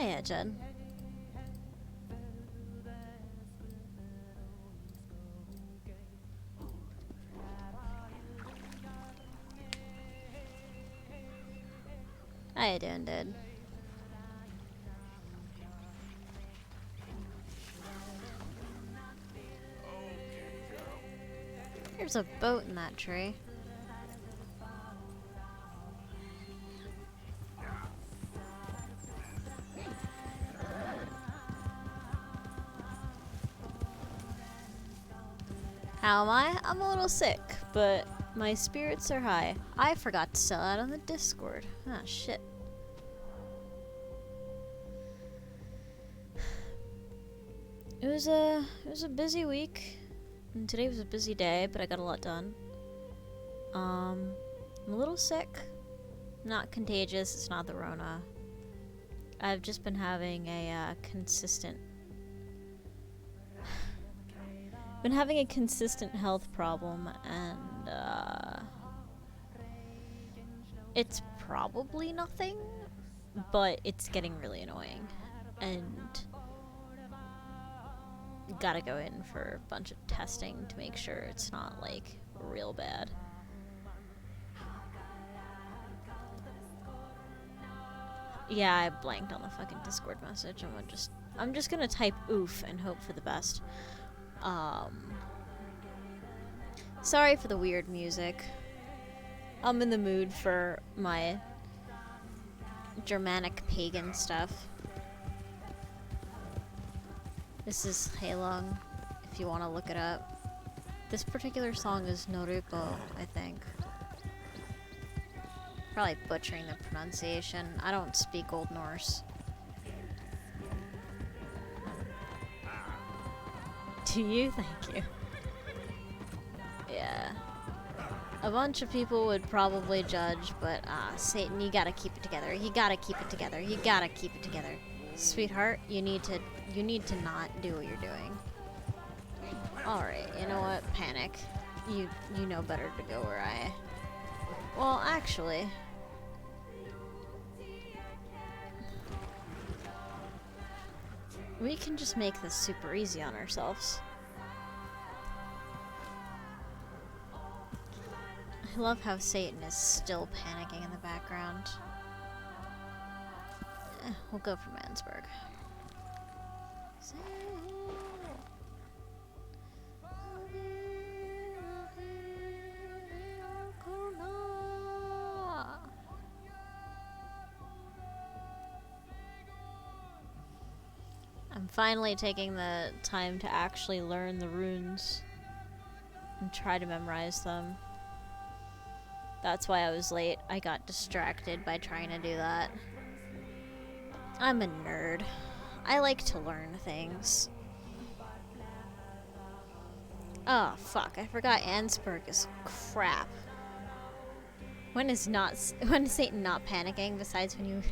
Hiya, Jen. How you doing, dude? There's a boat in that tree. How am I? I'm a little sick, but my spirits are high. I forgot to sell out on the Discord. Ah, shit. It was a busy week, and today was a busy day, but I got a lot done. I'm a little sick. Not contagious, it's not the Rona. I've just been having a consistent health problem, and it's probably nothing, but it's getting really annoying, and gotta go in for a bunch of testing to make sure it's not like real bad. Yeah, I blanked on the fucking Discord message. I'm just gonna type oof and hope for the best. Sorry for the weird music. I'm in the mood for my Germanic pagan stuff. This is Halong, if you want to look it up. This particular song is Noruko, I think. Probably butchering the pronunciation. I don't speak Old Norse. Do you? Thank you. Yeah. A bunch of people would probably judge, but Satan, you gotta keep it together. You gotta keep it together. You gotta keep it together. Sweetheart, you need to not do what you're doing. Alright, you know what? Panic. You know better to go where I... Well, actually... we can just make this super easy on ourselves. I love how Satan is still panicking in the background. We'll go for Mansburg. I'm finally taking the time to actually learn the runes and try to memorize them. That's why I was late. I got distracted by trying to do that. I'm a nerd. I like to learn things. Oh, fuck. I forgot Ansburg is crap. When is Satan not panicking besides when you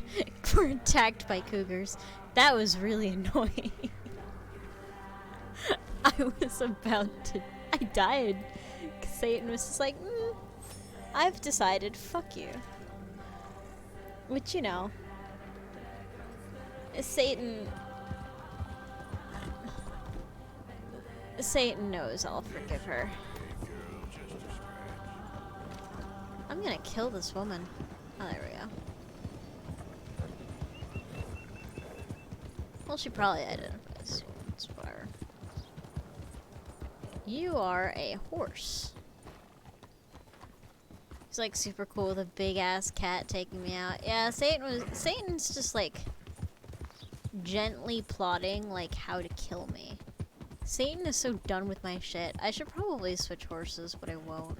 were attacked by cougars? That was really annoying. I was about to... I died. Satan was just like, I've decided, fuck you. Which, you know... Satan knows I'll forgive her. I'm gonna kill this woman. Oh, there we go. Well, she probably identifies. It's whatever. You are a horse. He's like super cool with a big ass cat taking me out. Yeah, Satan's just like gently plotting like how to kill me. Satan is so done with my shit. I should probably switch horses, but I won't.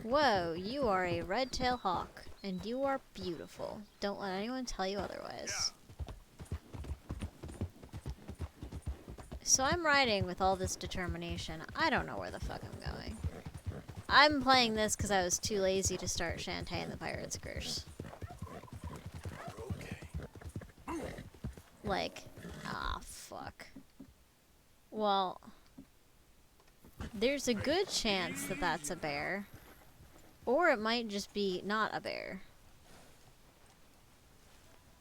Whoa, you are a red-tailed hawk, and you are beautiful. Don't let anyone tell you otherwise. So I'm riding with all this determination. I don't know where the fuck I'm going. I'm playing this because I was too lazy to start Shantae and the Pirate's Curse. Like, fuck. Well, there's a good chance that that's a bear. Or it might just be not a bear.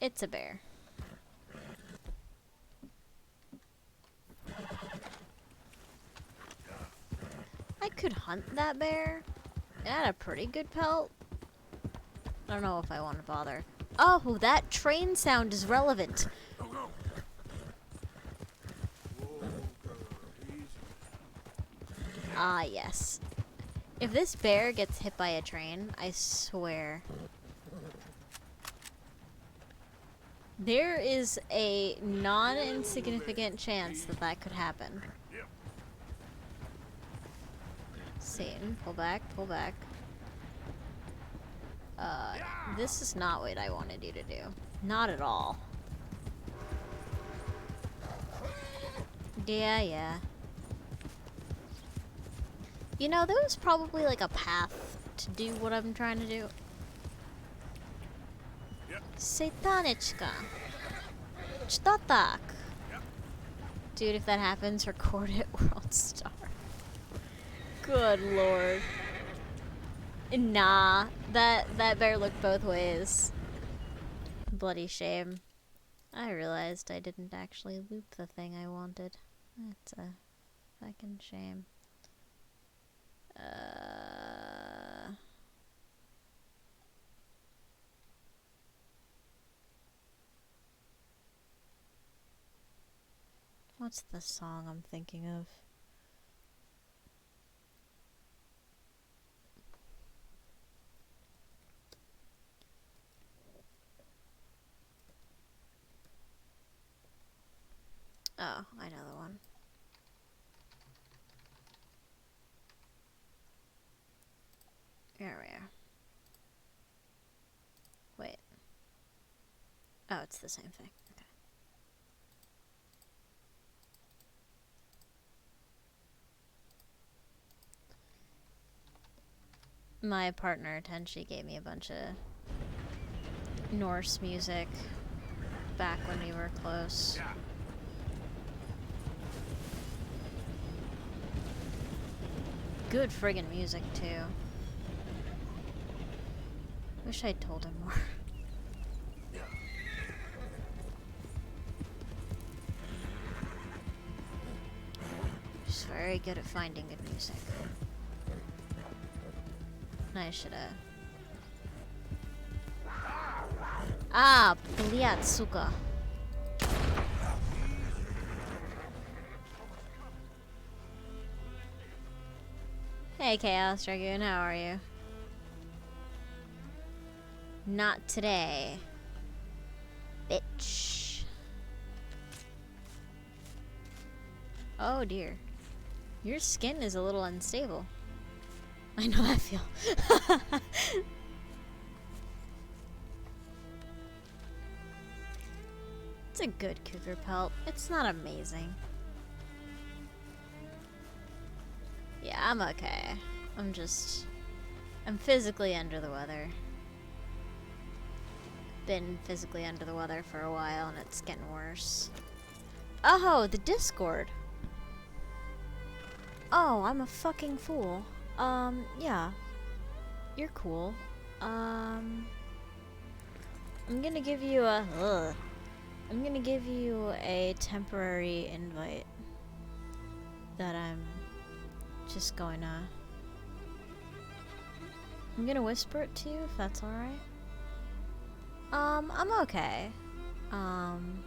It's a bear. I could hunt that bear. It had a pretty good pelt. I don't know if I want to bother. Oh, that train sound is relevant. Ah, yes. If this bear gets hit by a train, I swear. There is a non-insignificant chance that that could happen. Satan, pull back, pull back. This is not what I wanted you to do. Not at all. Yeah, yeah. You know, there was probably like a path to do what I'm trying to do. Satanichka. Chtatak. Dude, if that happens, record it, World Star. Good lord. Nah, that bear looked both ways. Bloody shame. I realized I didn't actually loop the thing I wanted. That's a fucking shame. What's the song I'm thinking of? Oh, I know the one. There we are. Wait. Oh, it's the same thing. Okay. My partner, Tenchi, gave me a bunch of Norse music back when we were close. Good friggin' music, too. Wish I'd told him more. Just very good at finding good music. I should've... Ah, Pliatsuka. Hey, Chaos Dragoon, how are you? Not today. Bitch. Oh dear. Your skin is a little unstable. I know that feel. It's a good cougar pelt. It's not amazing. Yeah, I'm okay. I'm physically under the weather. Been physically under the weather for a while and it's getting worse. Oh, the Discord. Oh, I'm a fucking fool. Yeah. You're cool. I'm gonna give you a... I'm gonna give you a temporary invite that I'm just going to... I'm gonna whisper it to you if that's alright. I'm okay. I'm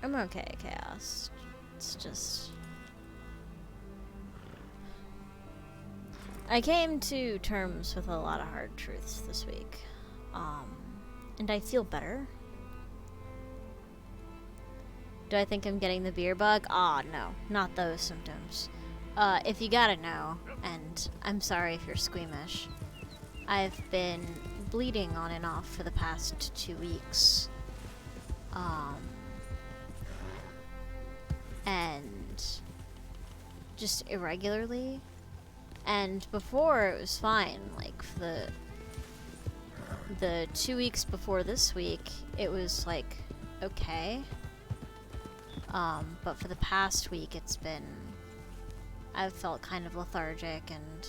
okay, Chaos. It's just... I came to terms with a lot of hard truths this week. And I feel better. Do I think I'm getting the beer bug? Ah, no. Not those symptoms. If you gotta know, and I'm sorry if you're squeamish, I've been bleeding on and off for the past 2 weeks. And just irregularly. And before it was fine, like for the 2 weeks before this week, it was like okay. But for the past week, I've felt kind of lethargic and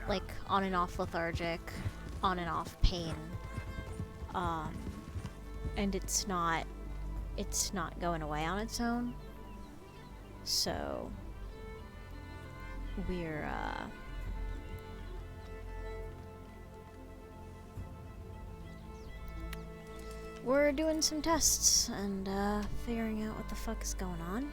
like on and off lethargic, on and off pain. And it's not going away on its own. So we're doing some tests and figuring out what the fuck is going on.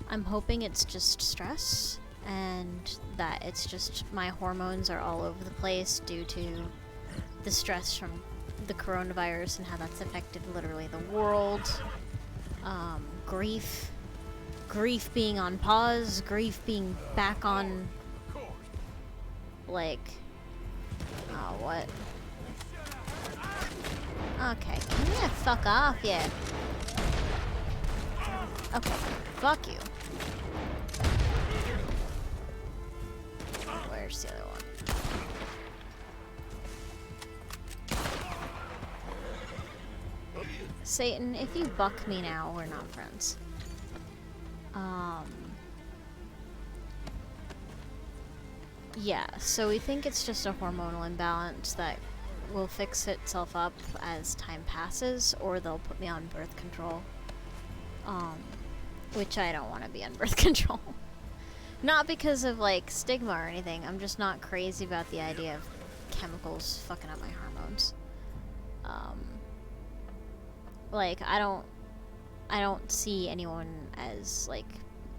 I'm hoping it's just stress and that it's just my hormones are all over the place due to the stress from the coronavirus and how that's affected literally the world. Grief being on pause, grief being back on, like, oh, what? Okay, can you fuck off yet? Okay, fuck you. Where's the other one? Satan, if you buck me now, we're not friends. Yeah, so we think it's just a hormonal imbalance that will fix itself up as time passes, or they'll put me on birth control. Which I don't want to be on birth control. Not because of, like, stigma or anything. I'm just not crazy about the idea of chemicals fucking up my hormones. Like, I don't see anyone as, like,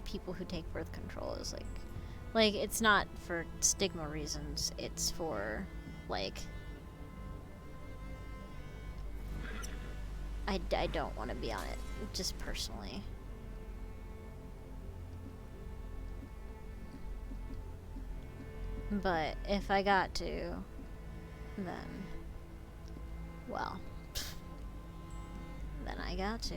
people who take birth control as, like, it's not for stigma reasons. It's for, like, I don't want to be on it, just personally. But if I got to, then, well, then I got to.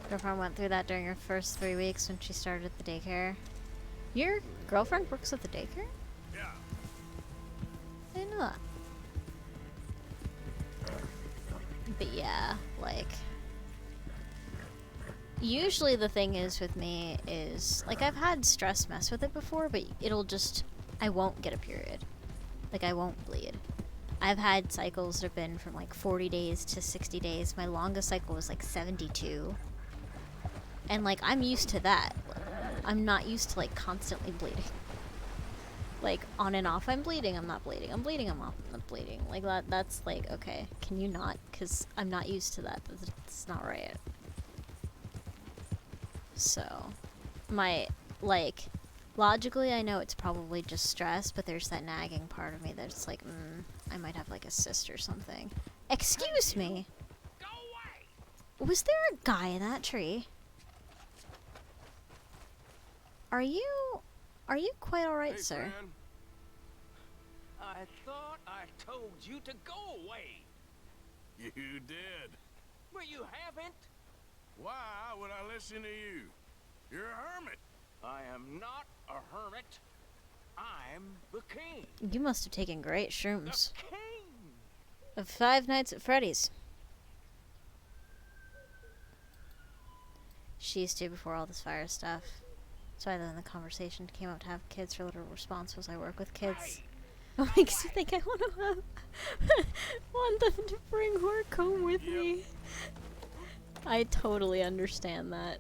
Girlfriend went through that during her first 3 weeks when she started at the daycare. Your girlfriend works at the daycare? Yeah. I didn't know that. But yeah, like, usually the thing is with me is, like, I've had stress mess with it before, but it'll just, I won't get a period. Like, I won't bleed. I've had cycles that have been from, like, 40 days to 60 days. My longest cycle was, like, 72. And, like, I'm used to that. I'm not used to, like, constantly bleeding. Like, on and off, I'm bleeding, I'm not bleeding. I'm bleeding, I'm not bleeding. Like, that's, like, okay, can you not? Because I'm not used to that. That's not right. So, like, logically, I know it's probably just stress, but there's that nagging part of me that's like, I might have, like, a cyst or something. Excuse me! Go away! Was there a guy in that tree? Are you quite alright, Hey, sir? friend. I thought I told you to go away. You did. But you haven't. Why would I listen to you? You're a hermit. I am not a hermit. I'm the king. You must have taken great shrooms. The king. Of Five Nights at Freddy's. She used to before all this fire stuff. That's why then the conversation came up to have kids. Her little response was, I work with kids. Hey. What makes you think I want them to bring work home with me? I totally understand that.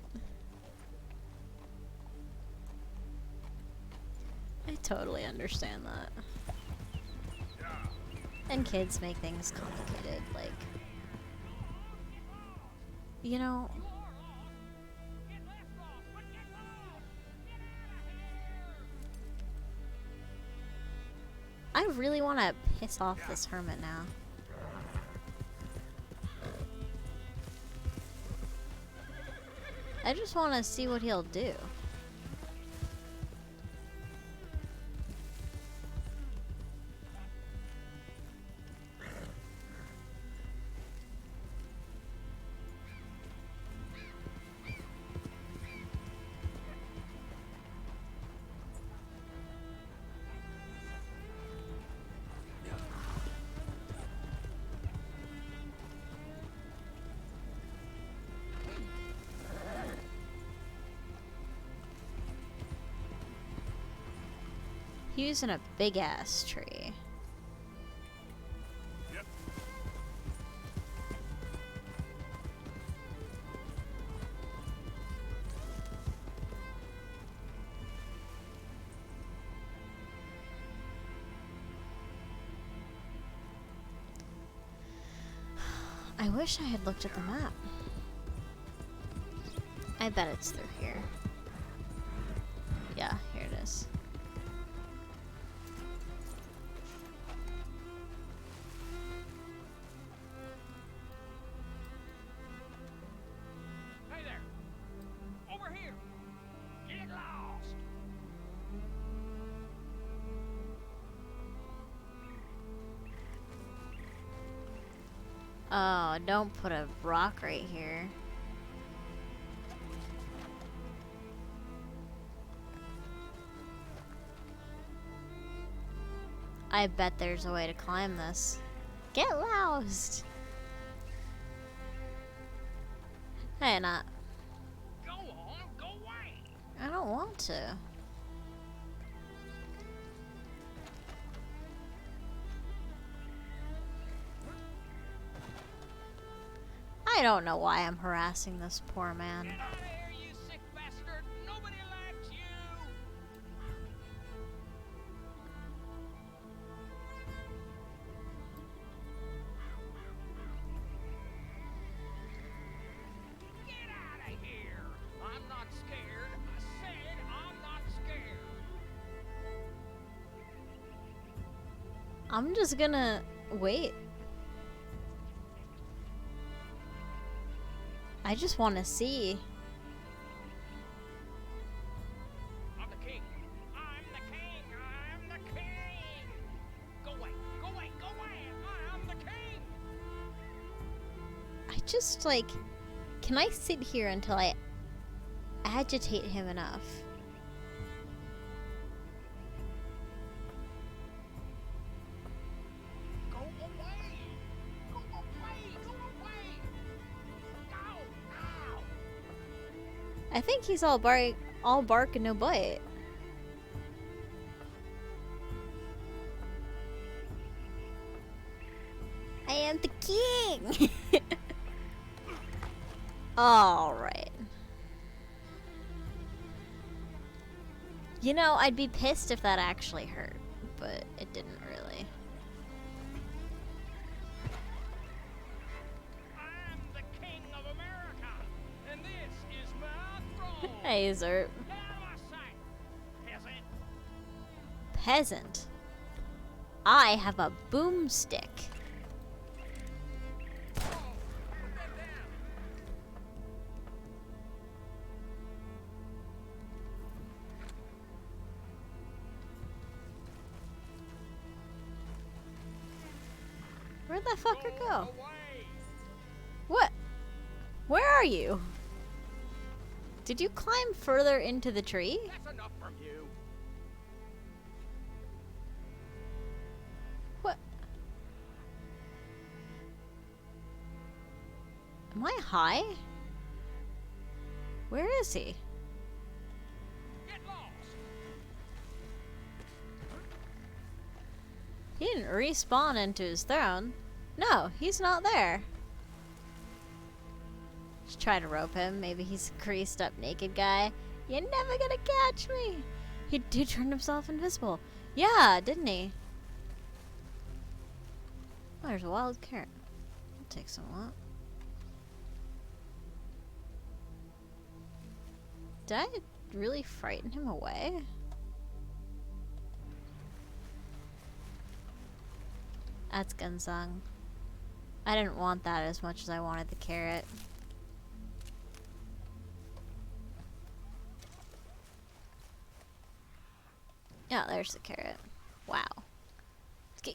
I totally understand that. And kids make things complicated, like, you know, I really want to piss off this hermit now. I just want to see what he'll do. Using a big ass tree. I wish I had looked at the map. I bet it's through here. Yeah, here it is. Hey there! Over here! Get lost! Oh, don't put a rock right here. I bet there's a way to climb this. Get lost! Hey, not. Go on, go away! I don't want to. I don't know why I'm harassing this poor man. Get out of here, you sick bastard! Nobody likes you! Get out of here! I'm not scared. I said I'm not scared. I'm just gonna wait. I just want to see. I'm the king. I'm the king. I'm the king. Go away. Go away. Go away. I'm the king. I just like, can I sit here until I agitate him enough? Go away. Go away. Go away. Go now. I think he's all bark and no bite. I am the king. All right. You know, I'd be pissed if that actually hurt, but it didn't really. I'm the king of America, and this is my throne. Hey, Zerp. Get out of my sight, peasant. Peasant. I have a boomstick. Oh, put that down. Where'd that fucker go? Away. What? Where are you? Did you climb further into the tree? That's enough from you. What? Am I high? Where is he? Get lost. He didn't respawn into his throne. No, he's not there. Just try to rope him. Maybe he's a creased up naked guy. You're never gonna catch me. He turned himself invisible. Yeah, didn't he? Oh, there's a wild carrot. I'll take some of that. Did I really frighten him away? That's Gunsung. I didn't want that as much as I wanted the carrot. Yeah, there's the carrot. Wow.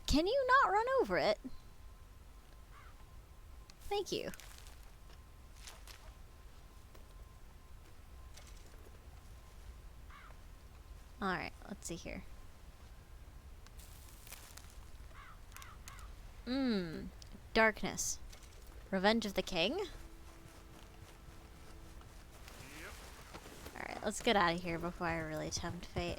Can you not run over it? Thank you. Alright, let's see here. Darkness. Revenge of the King? Alright, let's get out of here before I really tempt fate.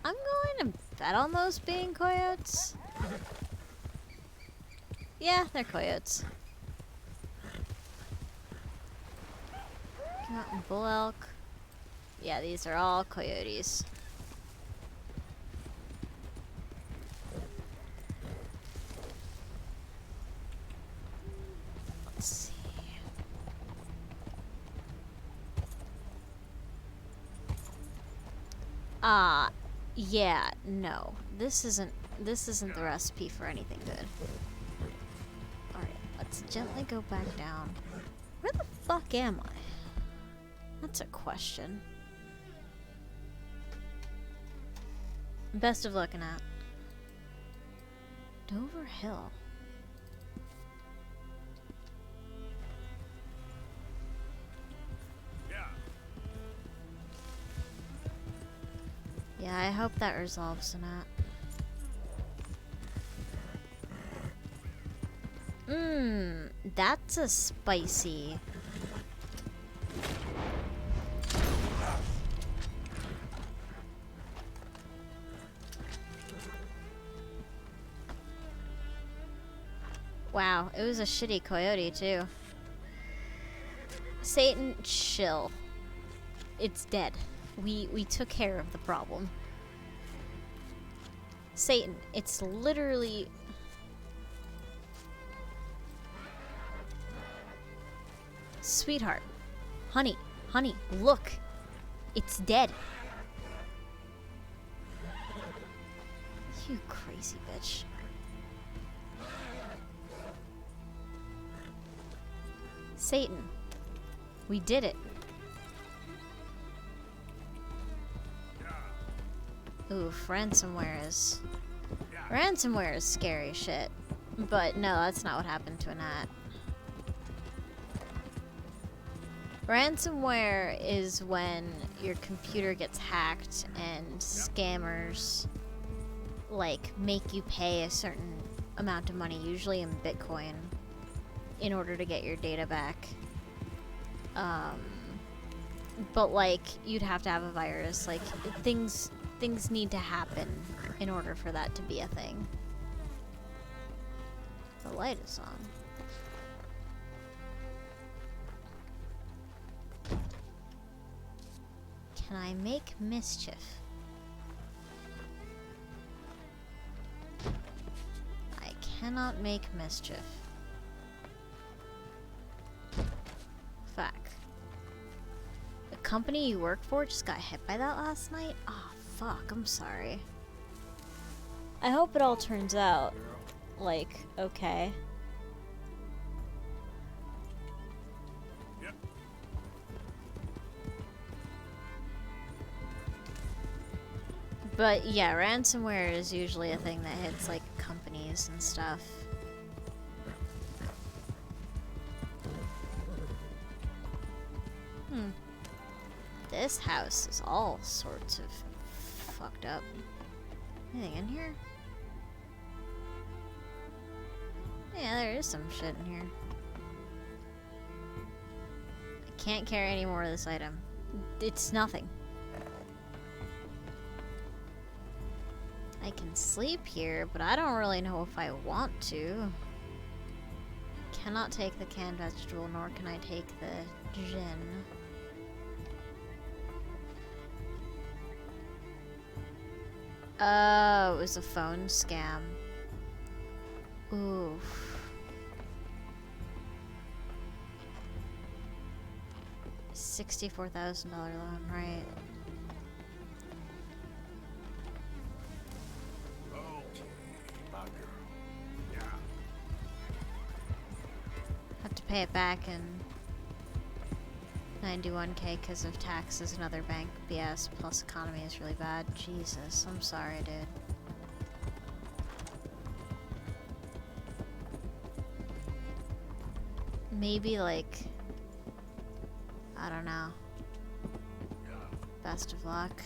I'm going to bet on those being coyotes. Yeah, they're coyotes. Mountain bull elk. Yeah, these are all coyotes. Yeah, no. This isn't the recipe for anything good. Alright, let's gently go back down. Where the fuck am I? That's a question. Best of looking at. Dover Hill. Yeah, I hope that resolves tonight. That's a spicy. Wow, it was a shitty coyote too. Satan, chill. It's dead. We took care of the problem. Satan, it's literally... Sweetheart. Honey, look. It's dead. You crazy bitch. Satan, we did it. Oof, ransomware is scary shit. But no, that's not what happened to Annette. Ransomware is when your computer gets hacked and scammers like make you pay a certain amount of money, usually in Bitcoin, in order to get your data back. But like you'd have to have a virus. Like things need to happen in order for that to be a thing. The light is on. Can I make mischief? I cannot make mischief. Fuck. The company you work for just got hit by that last night? Oh, fuck, I'm sorry. I hope it all turns out, like, okay. But yeah, ransomware is usually a thing that hits like companies and stuff. This house is all sorts of fucked up. Anything in here? Yeah, there is some shit in here. I can't carry any more of this item. It's nothing. I can sleep here, but I don't really know if I want to. Cannot take the canned vegetable, nor can I take the gin. Oh, it was a phone scam. Oof. $64,000 loan, right? Have to pay it back in 91K because of taxes and other bank BS, plus economy is really bad. Jesus, I'm sorry, dude. Maybe, like, I don't know. Best of luck.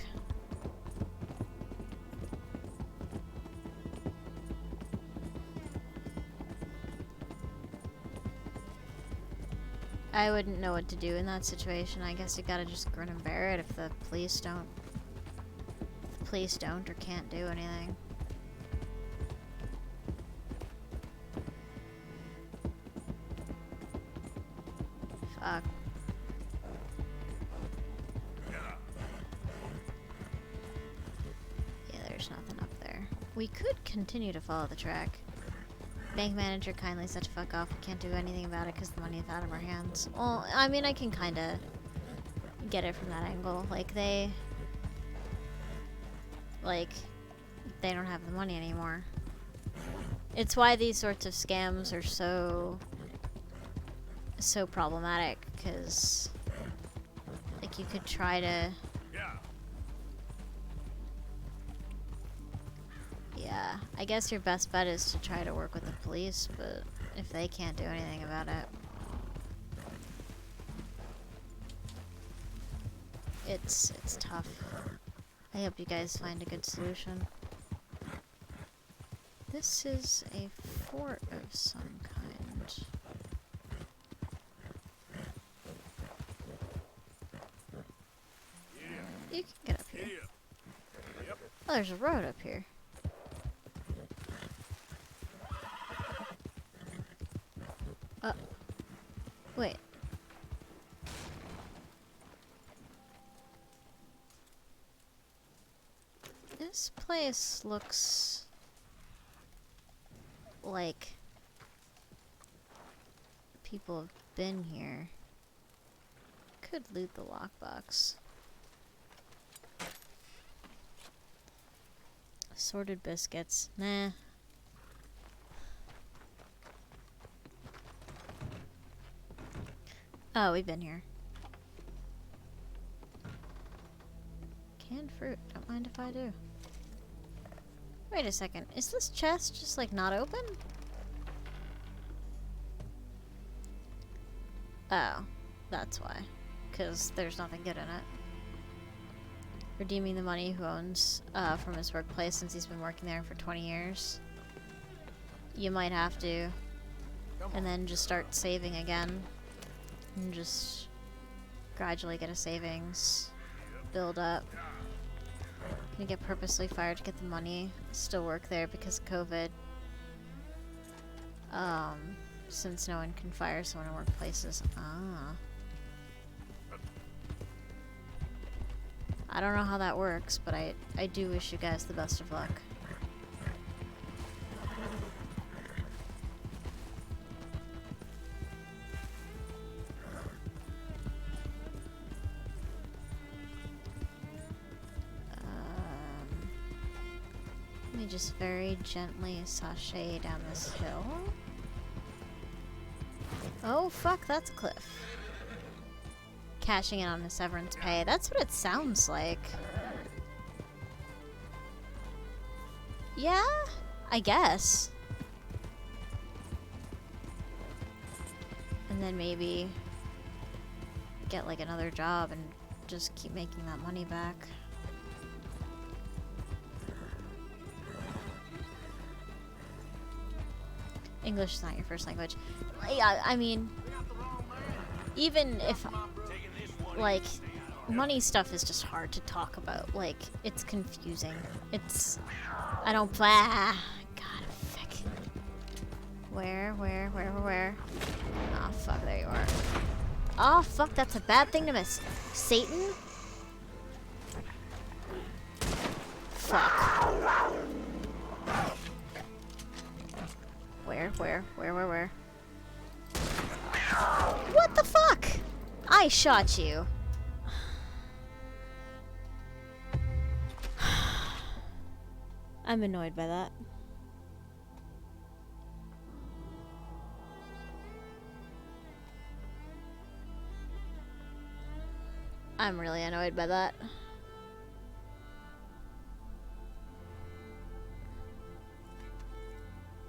I wouldn't know what to do in that situation. I guess you gotta just grin and bear it if the police don't. If the police don't or can't do anything. Fuck. Yeah, there's nothing up there. We could continue to follow the track. Bank manager kindly said to fuck off. We can't do anything about it because the money is out of our hands. Well, I mean, I can kind of get it from that angle. Like, they like, they don't have the money anymore. It's why these sorts of scams are so problematic, because, like, you could try to... Yeah, I guess your best bet is to try to work with the police, but if they can't do anything about it... It's tough. I hope you guys find a good solution. This is a fort of some kind. You can get up here. Oh, there's a road up here. Wait. This place looks like people have been here. Could loot the lockbox. Assorted biscuits. Nah. Oh, we've been here. Canned fruit. Don't mind if I do. Wait a second. Is this chest just, like, not open? Oh. That's why. Because there's nothing good in it. Redeeming the money who owns from his workplace since he's been working there for 20 years. You might have to. And then just start saving again. And just gradually get a savings. Build up. Gonna get purposely fired to get the money. Still work there because of COVID. Since no one can fire someone in workplaces. Ah. I don't know how that works, but I do wish you guys the best of luck. Let me just very gently sashay down this hill. Oh fuck, that's a cliff. Cashing in on his severance pay. That's what it sounds like. Yeah, I guess. And then maybe get like another job and just keep making that money back. English is not your first language. Yeah, I mean, even if, like, money stuff is just hard to talk about. Like, it's confusing. It's, I don't, God, fuck. Where? Oh, fuck, there you are. Oh, fuck, that's a bad thing to miss. Satan? Fuck. Where? What the fuck? I shot you. I'm annoyed by that. I'm really annoyed by that.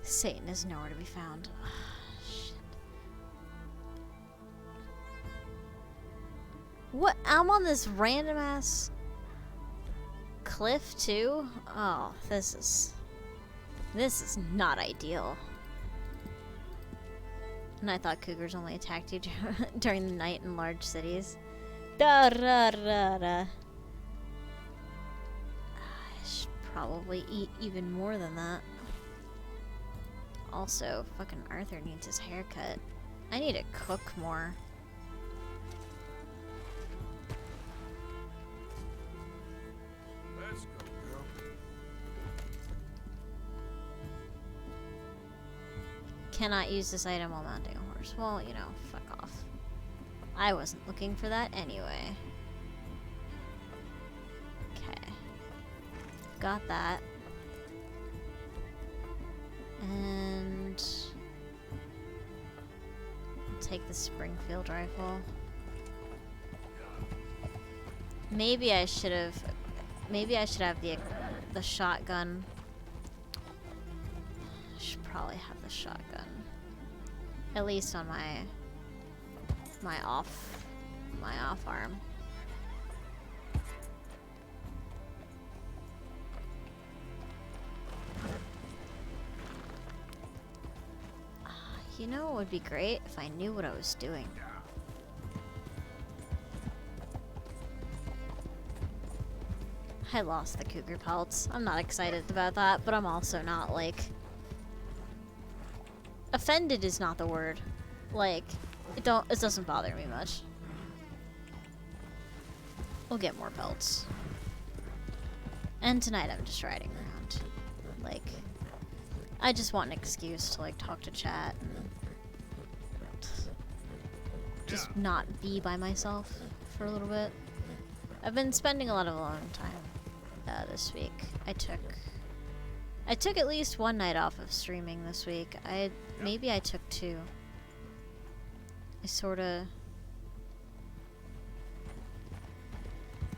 Satan is nowhere to be found. Shit. What? I'm on this random ass cliff too? Oh, this is not ideal. And I thought cougars only attacked you during the night in large cities. Da da da da. I should probably eat even more than that. Also, fucking Arthur needs his haircut. I need to cook more. Let's go, girl. Cannot use this item while mounting a horse. Well, you know, fuck off. I wasn't looking for that anyway. Okay. got that. And I'll take the Springfield rifle. Maybe I should have the shotgun. I should probably have the shotgun. At least on my off arm. You know, it would be great if I knew what I was doing. I lost the cougar pelts. I'm not excited about that, but I'm also not, like... Offended is not the word. Like, it doesn't bother me much. We'll get more pelts. And tonight I'm just riding around. Like, I just want an excuse to, like, talk to chat and just not be by myself for a little bit. I've been spending a lot of alone time this week. I took at least one night off of streaming this week. Maybe I took two. I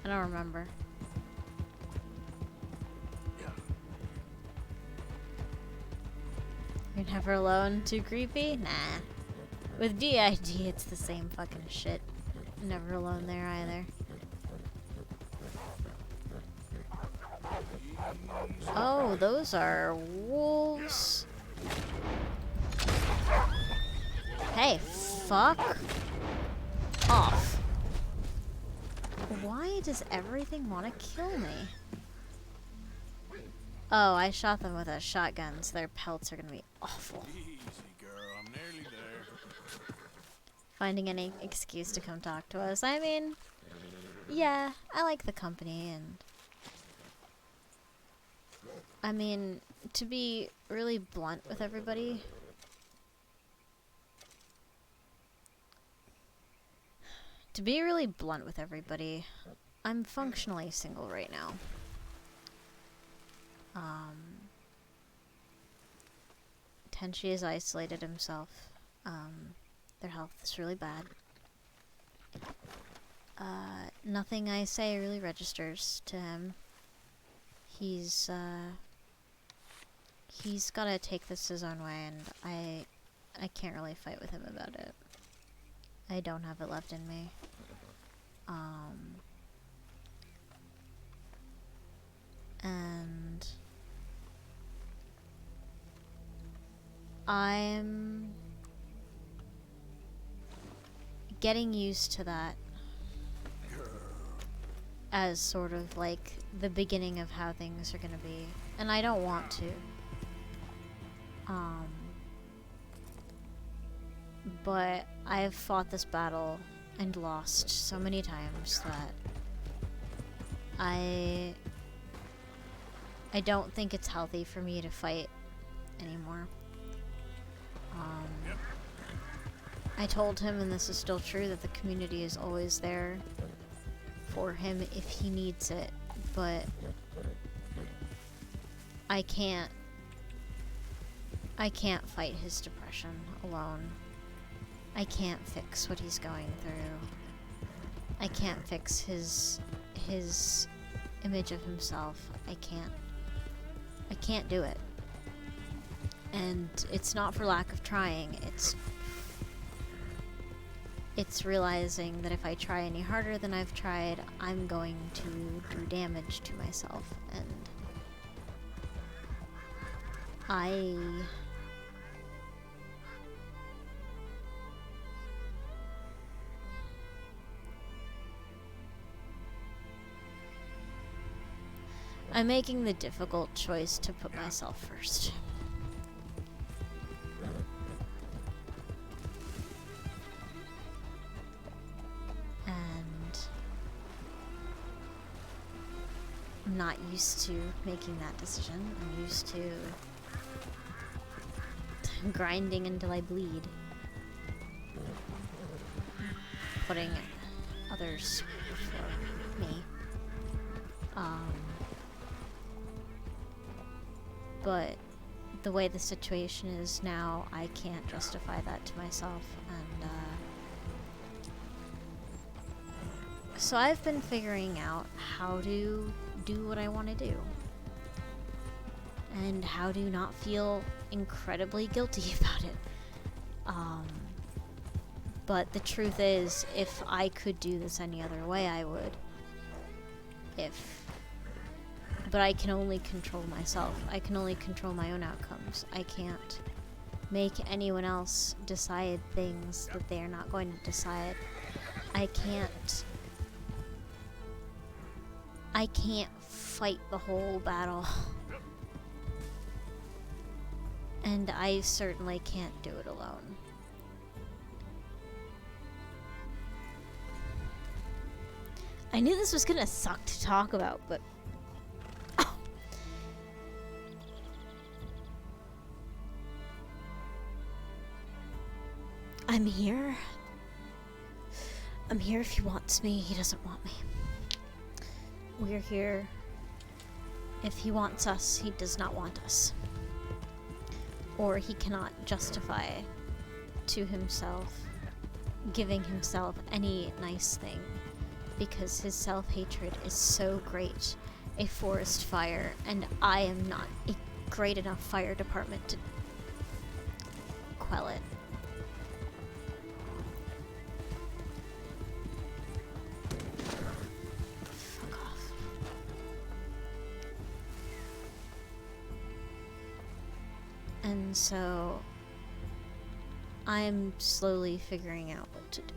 don't remember. You're never alone? Too creepy? Nah. With DID, it's the same fucking shit. Never alone there either. Oh, those are wolves. Hey, fuck off. Why does everything want to kill me? Oh, I shot them with a shotgun, so their pelts are gonna be awful. Easy, girl. I'm nearly there. Finding any excuse to come talk to us. I mean, yeah, I like the company, and I mean, to be really blunt with everybody, I'm functionally single right now. Tenchi has isolated himself. Their health is really bad. Nothing I say really registers to him. He's gotta take this his own way, and I can't really fight with him about it. I don't have it left in me. And I'm getting used to that as sort of like the beginning of how things are gonna be, and I don't want to. But I've fought this battle and lost so many times that I don't think it's healthy for me to fight anymore. I told him, and this is still true, that the community is always there for him if he needs it, but I can't fight his depression alone. I can't fix what he's going through. I can't fix his image of himself. I can't do it. And it's not for lack of trying. It's realizing that if I try any harder than I've tried, I'm going to do damage to myself, and I'm making the difficult choice to put myself first. And I'm not used to making that decision. I'm used to grinding until I bleed. Putting others before me. but the way the situation is now, I can't justify that to myself, and so I've been figuring out how to do what I want to do, and how to not feel incredibly guilty about it. But the truth is, if I could do this any other way, I would. But I can only control myself. I can only control my own outcomes. I can't make anyone else decide things that they are not going to decide. I can't fight the whole battle. And I certainly can't do it alone. I knew this was gonna suck to talk about, but... Oh. I'm here. I'm here if he wants me. He doesn't want me. We're here. If he wants us, he does not want us. Or he cannot justify to himself giving himself any nice thing, because his self-hatred is so great, a forest fire, and I am not a great enough fire department to quell it. Fuck off. And so I'm slowly figuring out what to do.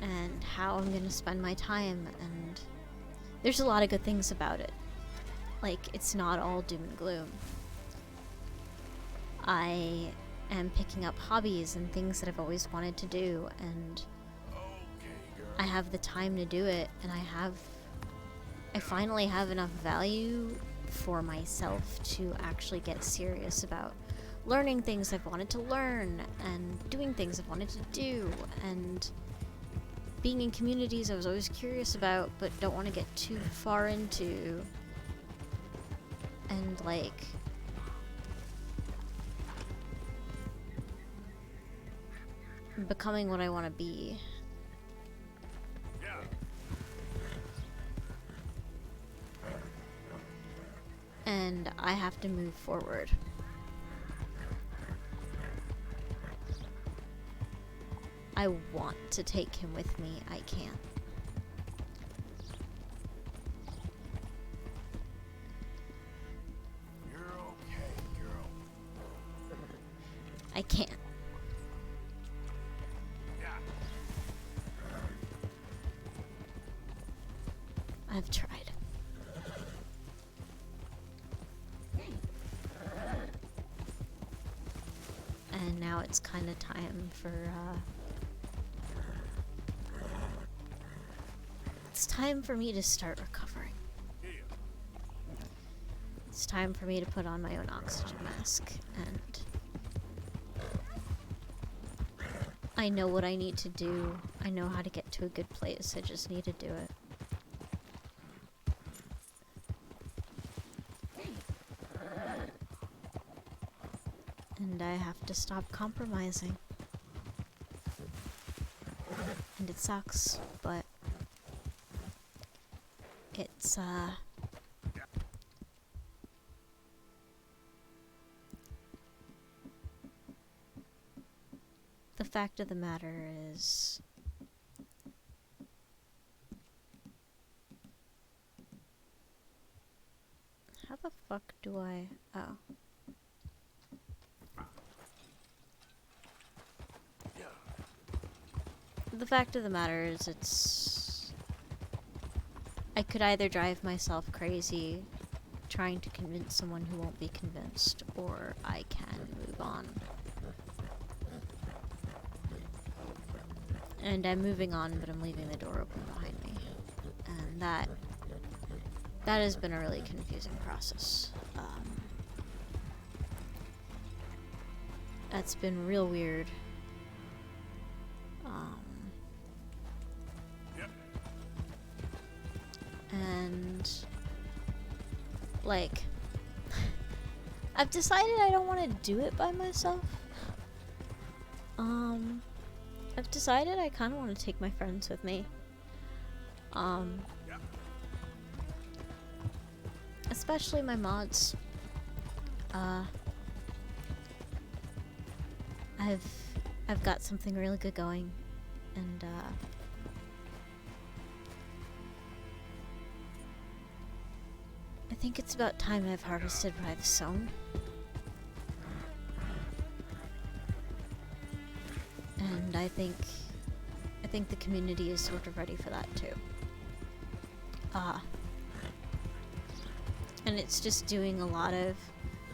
And how I'm gonna spend my time, and there's a lot of good things about it. Like, it's not all doom and gloom. I am picking up hobbies and things that I've always wanted to do, and I have the time to do it, and I finally have enough value for myself to actually get serious about learning things I've wanted to learn, and doing things I've wanted to do, and being in communities I was always curious about but don't want to get too far into, and like becoming what I want to be. And I have to move forward. I want to take him with me. I can't. You're okay, girl. I can't. Yeah. I've tried. And now it's kind of time for, it's time for me to start recovering. It's time for me to put on my own oxygen mask, and I know what I need to do. I know how to get to a good place. I just need to do it. And I have to stop compromising. And it sucks, but it's, the fact of the matter is, how the fuck do I, oh. The fact of the matter is, I could either drive myself crazy trying to convince someone who won't be convinced, or I can move on. And I'm moving on, but I'm leaving the door open behind me. And that has been a really confusing process. That's been real weird. And Like, I've decided I don't want to do it by myself. I've decided I kind of want to take my friends with me. Especially my mods. I've got something really good going, and I think it's about time I've harvested what I've sown. And I think the community is sort of ready for that too. And it's just doing a lot of,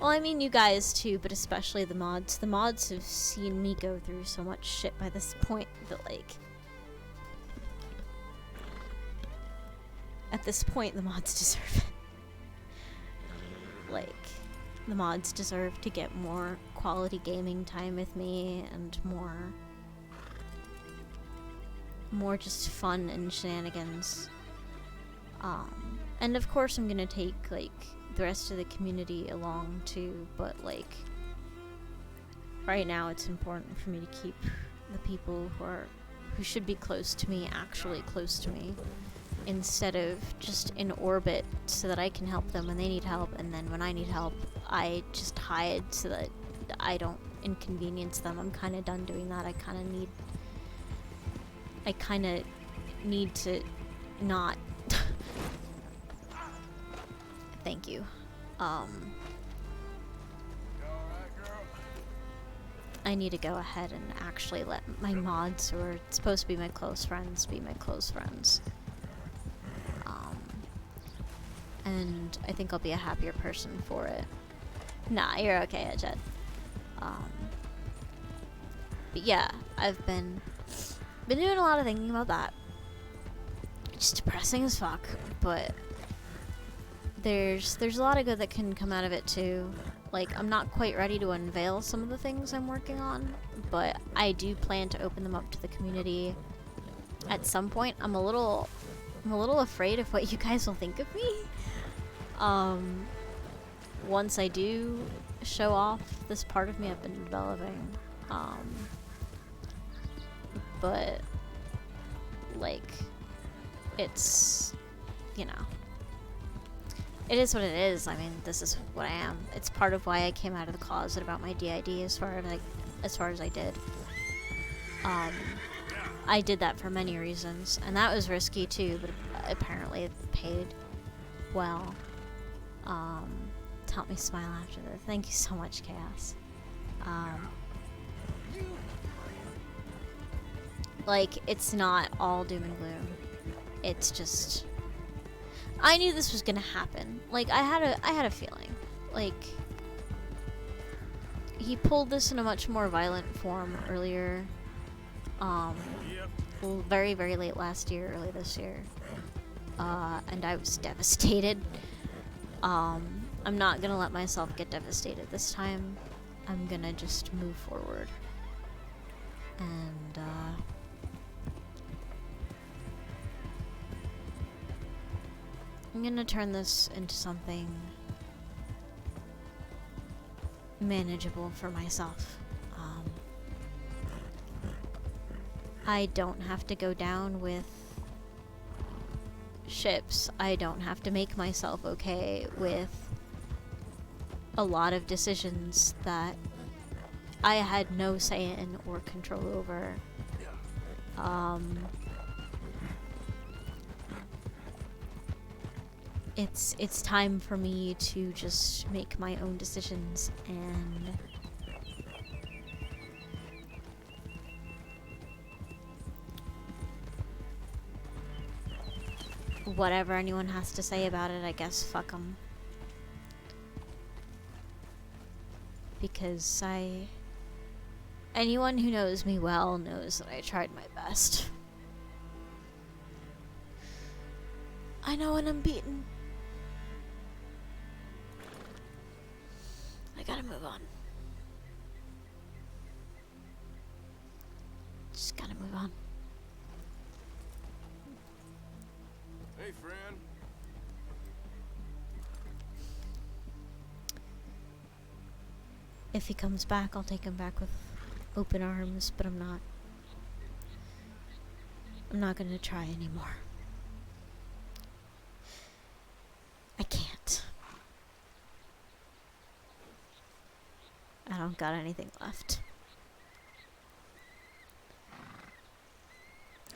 well, I mean you guys too, but especially the mods. The mods have seen me go through so much shit by this point that, like, at this point the mods deserve it. Like, the mods deserve to get more quality gaming time with me and more just fun and shenanigans. And of course I'm gonna take, like, the rest of the community along too, but, like, right now it's important for me to keep the people who should be close to me actually close to me, instead of just in orbit so that I can help them when they need help, and then when I need help I just hide so that I don't inconvenience them. I'm kind of done doing that. I kind of need to not. Thank you. I need to go ahead and actually let my mods, who are supposed to be my close friends, be my close friends. And I think I'll be a happier person for it. Nah, you're okay, Jed. But yeah, I've been doing a lot of thinking about that. It's depressing as fuck, but there's a lot of good that can come out of it too. Like, I'm not quite ready to unveil some of the things I'm working on, but I do plan to open them up to the community at some point. I'm a little afraid of what you guys will think of me. Once I do show off this part of me I've been developing. But, like, it's, you know, it is what it is. I mean, this is what I am. It's part of why I came out of the closet about my DID as far as I did. I did that for many reasons, and that was risky too, but apparently it paid well. Help me smile after this. Thank you so much, Chaos. Like, it's not all doom and gloom. It's just, I knew this was gonna happen. Like, I had a feeling. Like, he pulled this in a much more violent form earlier. Very, very late last year, early this year. And I was devastated. I'm not gonna let myself get devastated this time. I'm gonna just move forward. And, I'm gonna turn this into something manageable for myself. I don't have to go down with ships. I don't have to make myself okay with a lot of decisions that I had no say in or control over. It's time for me to just make my own decisions, and whatever anyone has to say about it, I guess fuck them. Because anyone who knows me well knows that I tried my best. I know when I'm beaten. I gotta move on. Just gotta move on. Hey, friend. If he comes back, I'll take him back with open arms, but I'm not gonna try anymore. I can't. I don't got anything left.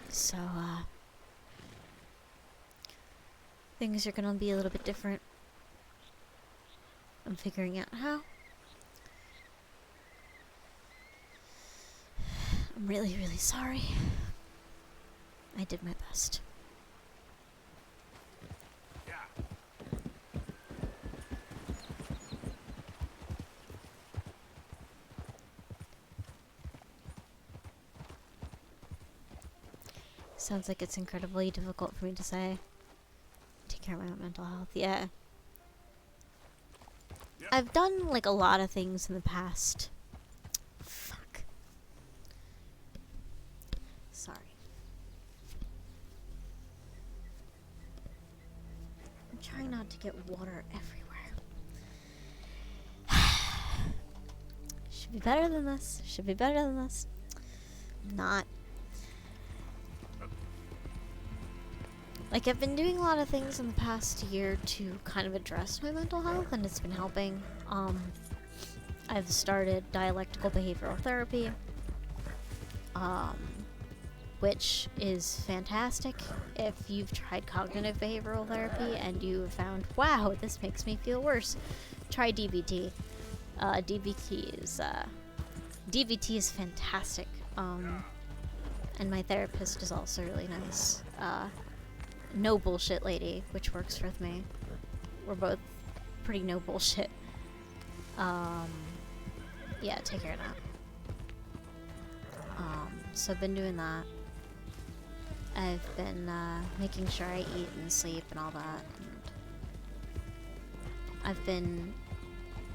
So, things are gonna be a little bit different. I'm figuring out how. I'm really, really sorry. I did my best. Sounds like it's incredibly difficult for me to say. Take care of my own mental health. Yeah. I've done like a lot of things in the past. Fuck. Sorry. I'm trying not to get water everywhere. Should be better than this. Should be better than this. Not. Like, I've been doing a lot of things in the past year to kind of address my mental health, and it's been helping. I've started dialectical behavioral therapy, which is fantastic. If you've tried cognitive behavioral therapy and you have found, wow, this makes me feel worse, try DBT. DBT is fantastic. And my therapist is also really nice. No bullshit lady, which works with me. We're both pretty no bullshit. Yeah, take care of that. So I've been doing that. I've been making sure I eat and sleep and all that. And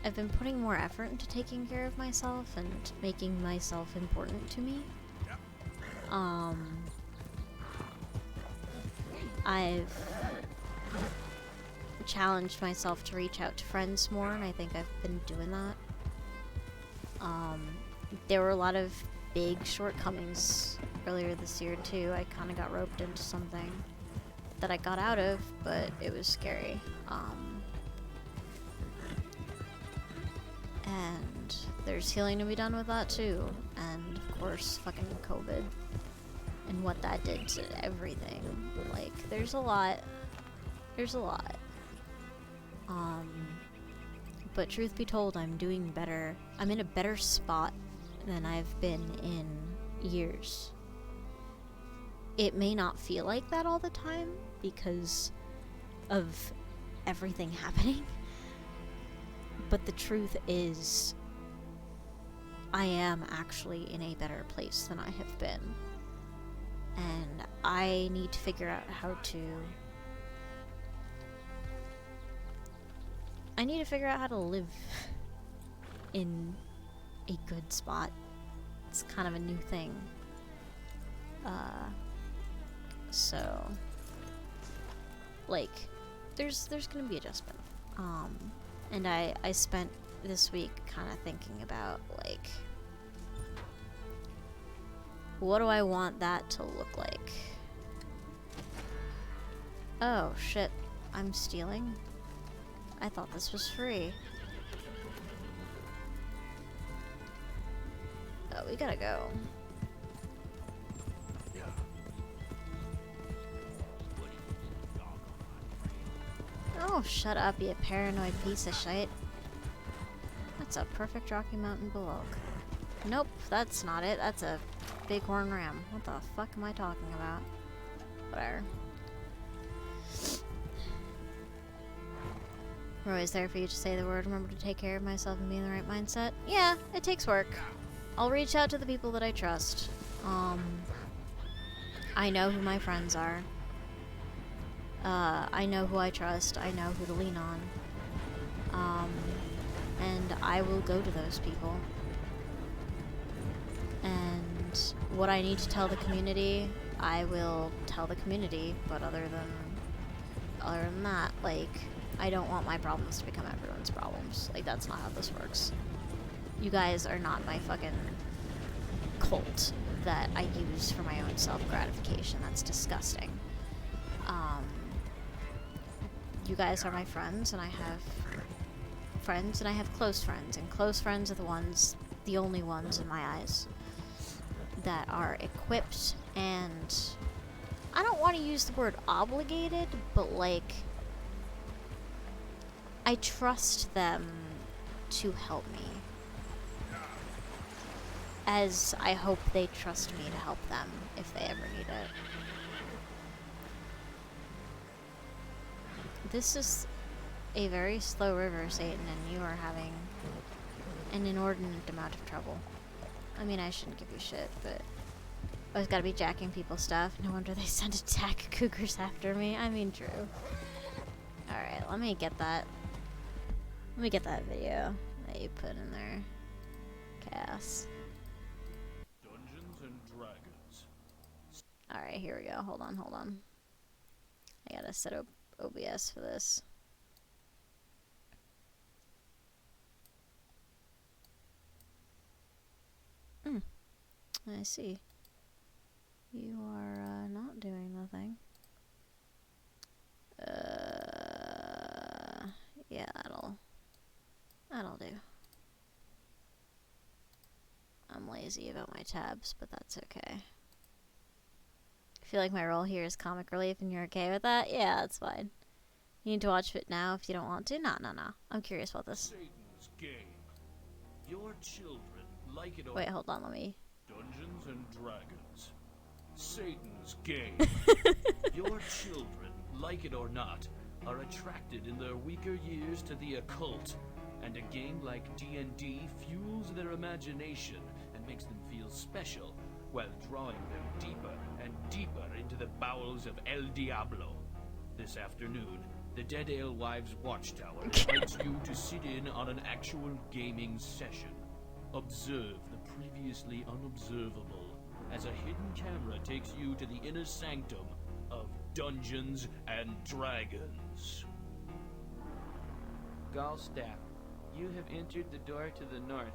I've been putting more effort into taking care of myself and making myself important to me. I've challenged myself to reach out to friends more, and I think I've been doing that. There were a lot of big shortcomings earlier this year, too. I kind of got roped into something that I got out of, but it was scary. And there's healing to be done with that, too. And, of course, fucking COVID. And what that did to everything. Like, there's a lot. There's a lot. But truth be told, I'm doing better. I'm in a better spot than I've been in years. It may not feel like that all the time because of everything happening. But the truth is, I am actually in a better place than I have been. And I need to figure out how to... I need to figure out how to live in a good spot. It's kind of a new thing. So... like, there's gonna be adjustment. And I spent this week kind of thinking about, like... what do I want that to look like? Oh, shit. I'm stealing? I thought this was free. Oh, we gotta go. Yeah. Oh, shut up, you paranoid piece of shit. That's a perfect Rocky Mountain Bulldog. Nope, that's not it. That's a bighorn ram. What the fuck am I talking about? Whatever. We're always there for you to say the word. Remember to take care of myself and be in the right mindset. Yeah, it takes work. I'll reach out to the people that I trust. I know who my friends are. I know who I trust. I know who to lean on. And I will go to those people. And what I need to tell the community, I will tell the community. But other than that, like, I don't want my problems to become everyone's problems. Like, that's not how this works. You guys are not my fucking cult that I use for my own self-gratification. That's disgusting. You guys are my friends, and I have friends, and I have close friends, and close friends are the only ones in my eyes that are equipped, and I don't want to use the word obligated, but like, I trust them to help me, as I hope they trust me to help them if they ever need it. This is a very slow river, Satan, and you are having an inordinate amount of trouble. I mean, I shouldn't give you shit, but I always gotta be jacking people's stuff. No wonder they send attack cougars after me. I mean, true. Alright, let me get that video that you put in there. Cass. Dungeons and Dragons. Alright, here we go. Hold on. I gotta set up OBS for this. I see. You are not doing the thing. Yeah, that'll do. I'm lazy about my tabs, but that's okay. I feel like my role here is comic relief, and you're okay with that? Yeah, that's fine. You need to watch it now if you don't want to. No. I'm curious about this. Satan's game. Your children, like it or Wait, hold on, let me... Dungeons and Dragons. Satan's game. Your children, like it or not, are attracted in their weaker years to the occult, and a game like D&D fuels their imagination and makes them feel special, while drawing them deeper and deeper into the bowels of El Diablo. This afternoon, the Dead Alewives Watchtower invites you to sit in on an actual gaming session. Observe the previously unobservable as a hidden camera takes you to the inner sanctum of Dungeons and Dragons. Gallstaff, you have entered the door to the north.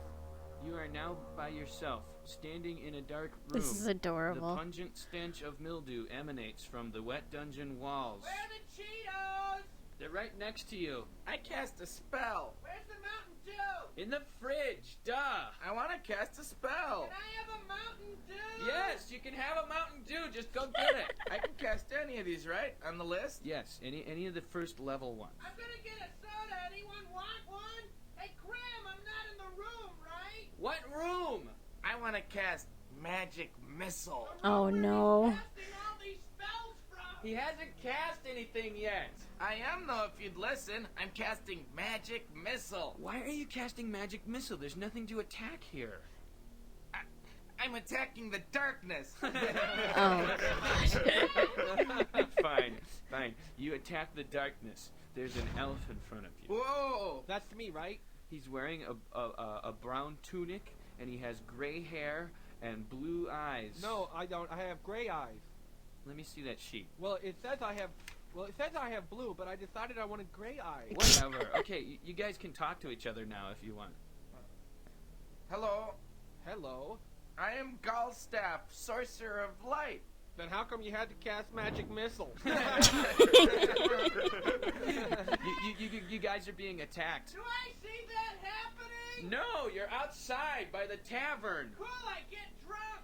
You are now by yourself, standing in a dark room. This is adorable. The pungent stench of mildew emanates from the wet dungeon walls. Where are the Cheetos? They're right next to you. I cast a spell. Where's the Mountain Dew? In the fridge, duh! I want to cast a spell. Can I have a Mountain Dew? Yes, you can have a Mountain Dew, just go get it! I can cast any of these, right? On the list? Yes, any of the first level ones. I'm gonna get a soda. Anyone want one? Hey, Graham, I'm not in the room, right? What room? I want to cast Magic Missile. Oh no. Casting all these spells from? He hasn't cast anything yet. I am, though, if you'd listen. I'm casting Magic Missile. Why are you casting Magic Missile? There's nothing to attack here. I'm attacking the darkness. Oh, Fine. You attack the darkness. There's an elf in front of you. Whoa! That's me, right? He's wearing a brown tunic, and he has gray hair and blue eyes. No, I don't. I have gray eyes. Let me see that sheet. Well, it says I have blue, but I decided I wanted gray eyes. Whatever. Okay, you guys can talk to each other now if you want. Hello. Hello. I am Gallstaff, Sorcerer of Light. Then how come you had to cast Magic Missile? You guys are being attacked. Do I see that happening? No, you're outside by the tavern. Cool, I get drunk.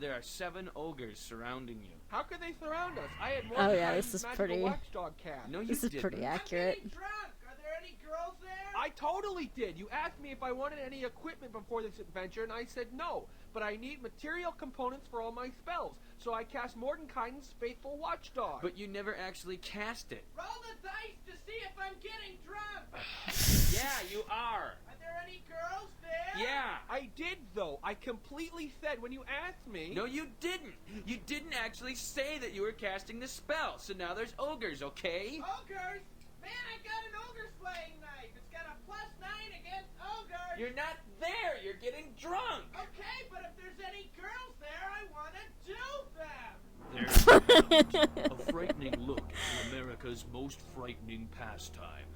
There are 7 ogres surrounding you. How could they surround us? I had more Oh, than yeah, one this is magical pretty- watchdog cast. No, you this is didn't. pretty accurate. I'm getting drunk. Are there any girls there? I totally did. You asked me if I wanted any equipment before this adventure, and I said no. But I need material components for all my spells, so I cast Mordenkainen's Faithful Watchdog. But you never actually cast it. Roll the dice to see if I'm getting drunk. Yeah, you are. Are there any girls there? Yeah. I did, though. I completely said when you asked me... No, you didn't. You didn't actually say that you were casting the spell, so now there's ogres, okay? Ogres? Man, I got an ogre slaying knife. It's got a +9 against ogres. You're not there. You're getting drunk. Okay, but if there's any girls there, I want to do them. There's a frightening look into America's most frightening pastime.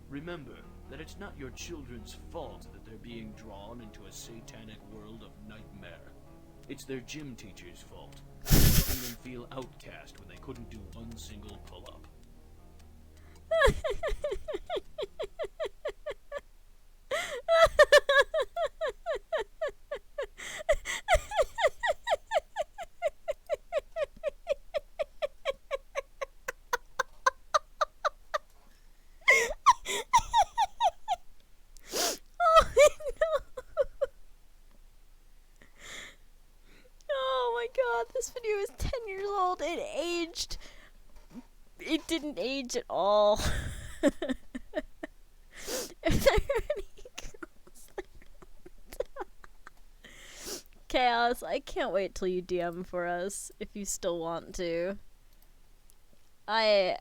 Remember that it's not your children's fault that they're being drawn into a satanic world of nightmare. It's their gym teacher's fault, making them feel outcast when they couldn't do one single pull-up. Oh my god, this video is 10 years old. It aged. It didn't age at all. If there are any girls there. Chaos, I can't wait till you DM for us if you still want to. I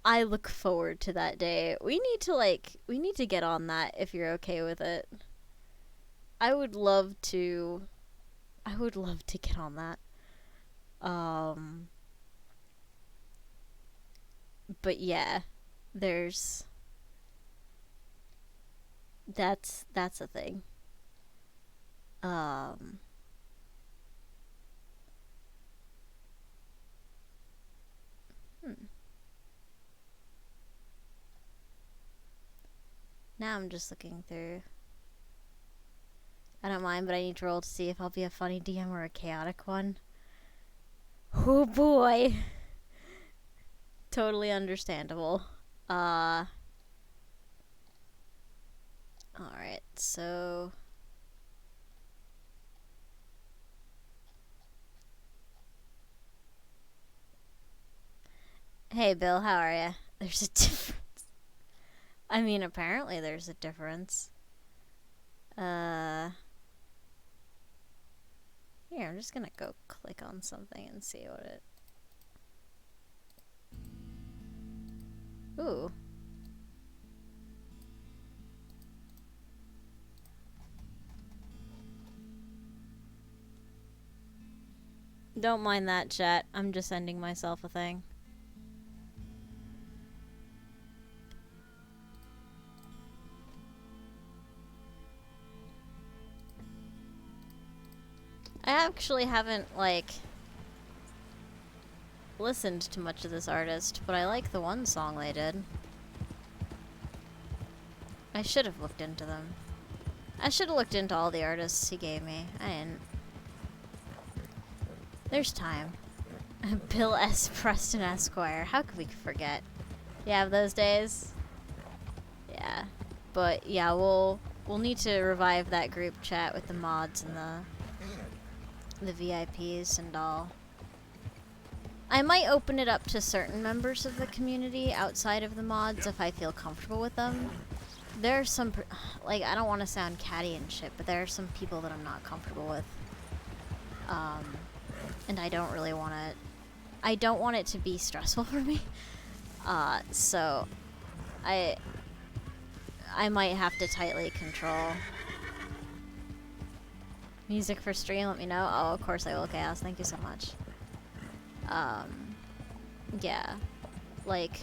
look forward to that day. We need to get on that if you're okay with it. I would love to get on that. But yeah, that's a thing. Now I'm just looking through. I don't mind, but I need to roll to see if I'll be a funny DM or a chaotic one. Oh boy. Totally understandable. Alright, so... Hey Bill, how are ya? There's a difference. I mean, apparently there's a difference. Here, I'm just gonna go click on something and see what it... Ooh. Don't mind that, chat. I'm just sending myself a thing. I actually haven't, like, listened to much of this artist, but I like the one song they did. I should have looked into them. I should have looked into all the artists he gave me. I didn't. There's time. Bill S. Preston Esquire. How could we forget? You have those days? Yeah. But yeah, we'll need to revive that group chat with the mods and the VIPs and all. I might open it up to certain members of the community outside of the mods if I feel comfortable with them. There are some, like, I don't want to sound catty and shit, but there are some people that I'm not comfortable with. And I don't really want to, I don't want it to be stressful for me. So I might have to tightly control. Music for stream, let me know. Oh, of course I will, Chaos. Thank you so much. Yeah. Like...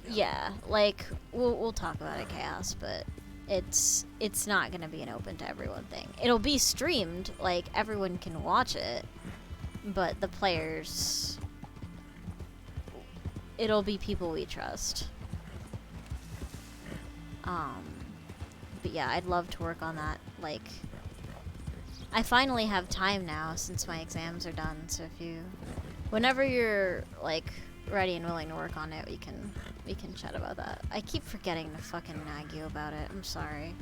Yeah, like, we'll talk about it, Chaos, but it's not gonna be an open to everyone thing. It'll be streamed, like, everyone can watch it, but the players... It'll be people we trust. But yeah, I'd love to work on that. Like, I finally have time now since my exams are done. So if you, whenever you're like ready and willing to work on it, we can chat about that. I keep forgetting to fucking nag you about it. I'm sorry.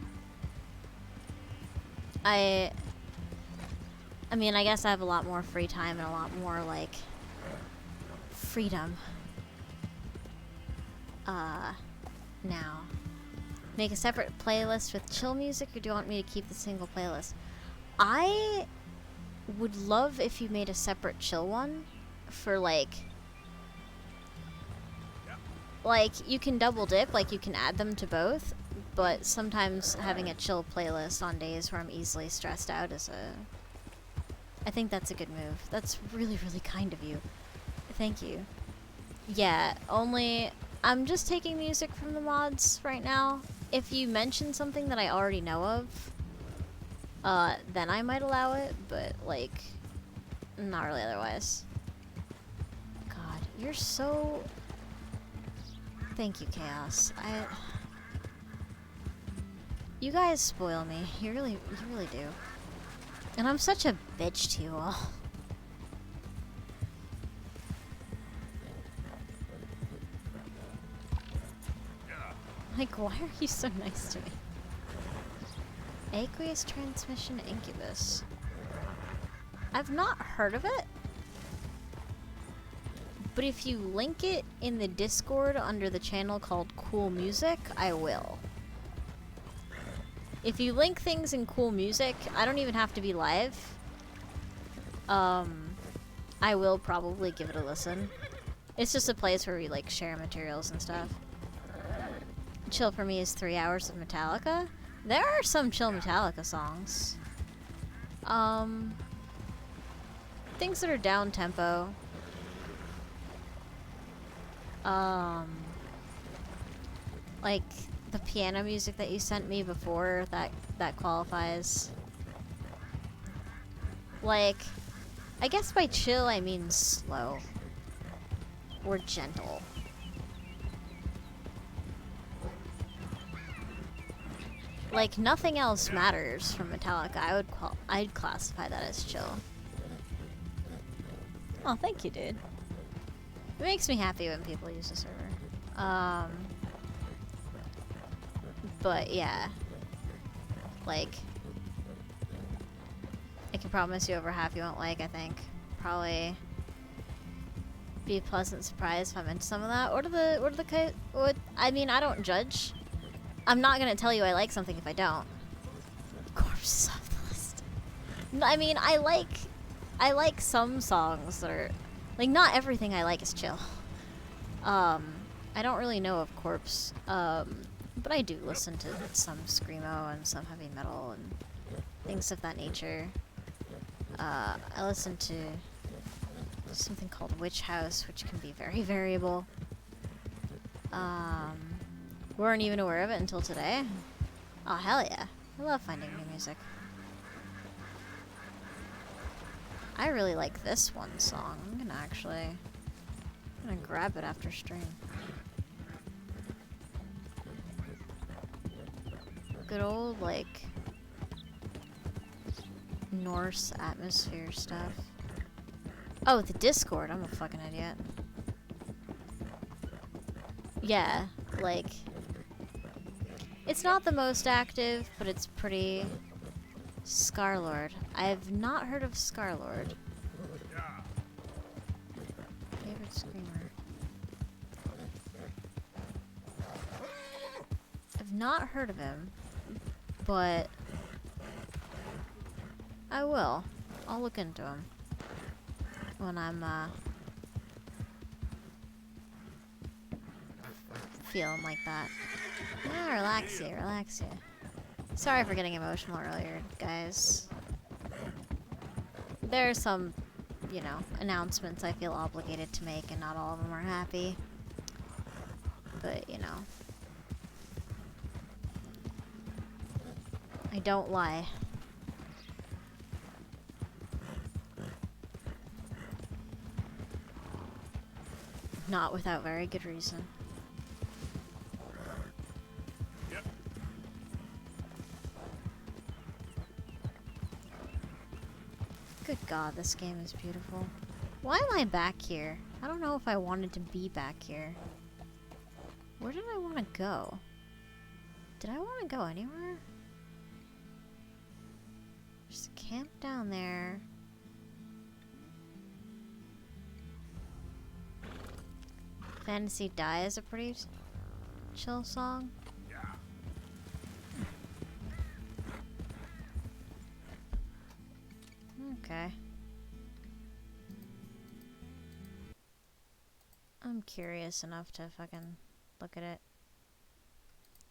I mean, I guess I have a lot more free time and a lot more like freedom. Now. Make a separate playlist with chill music, or do you want me to keep the single playlist? I would love if you made a separate chill one for like you can double dip, like you can add them to both, but sometimes having a chill playlist on days where I'm easily stressed out is I think that's a good move. That's really, really kind of you. Thank you. Yeah, only I'm just taking music from the mods right now. If you mention something that I already know of, then I might allow it, but like, not really otherwise. God, you're so... Thank you, Chaos. You guys spoil me. You really do. And I'm such a bitch to you all. Like, why are you so nice to me? Aqueous Transmission Incubus. I've not heard of it. But if you link it in the Discord under the channel called Cool Music, I will. If you link things in Cool Music, I don't even have to be live. I will probably give it a listen. It's just a place where we like share materials and stuff. Chill for me is 3 hours of Metallica. There are some chill Metallica songs. Things that are down tempo. Like the piano music that you sent me before, that qualifies. Like, I guess by chill I mean slow. Or gentle. Like, nothing else matters from Metallica. I'd classify that as chill. Oh, thank you, dude. It makes me happy when people use the server. But yeah. Like, I can promise you over half you won't like, I think. Probably be a pleasant surprise if I'm into some of that. I mean, I don't judge. I'm not gonna tell you I like something if I don't. Corpses off the list. No, I mean, I like some songs that are, like, not everything I like is chill. I don't really know of Corpse, but I do listen to some screamo and some heavy metal and things of that nature. I listen to something called Witch House, which can be very variable. Weren't even aware of it until today. Oh, hell yeah. I love finding new music. I really like this one song. I'm gonna grab it after stream. Good old, like, Norse atmosphere stuff. Oh, the Discord. I'm a fucking idiot. Yeah, like, it's not the most active, but it's pretty... Scarlord. I have not heard of Scarlord. Favorite screamer. I've not heard of him, but I will. I'll look into him when I'm feeling like that. Ah, relax you, relax you. Sorry for getting emotional earlier, guys. There are some, you know, announcements I feel obligated to make, and not all of them are happy. But, you know. I don't lie. Not without very good reason. Good God, this game is beautiful. Why am I back here? I don't know if I wanted to be back here. Where did I want to go? Did I want to go anywhere? There's a camp down there. Fantasy Die is a pretty chill song. Okay. I'm curious enough to fucking look at it.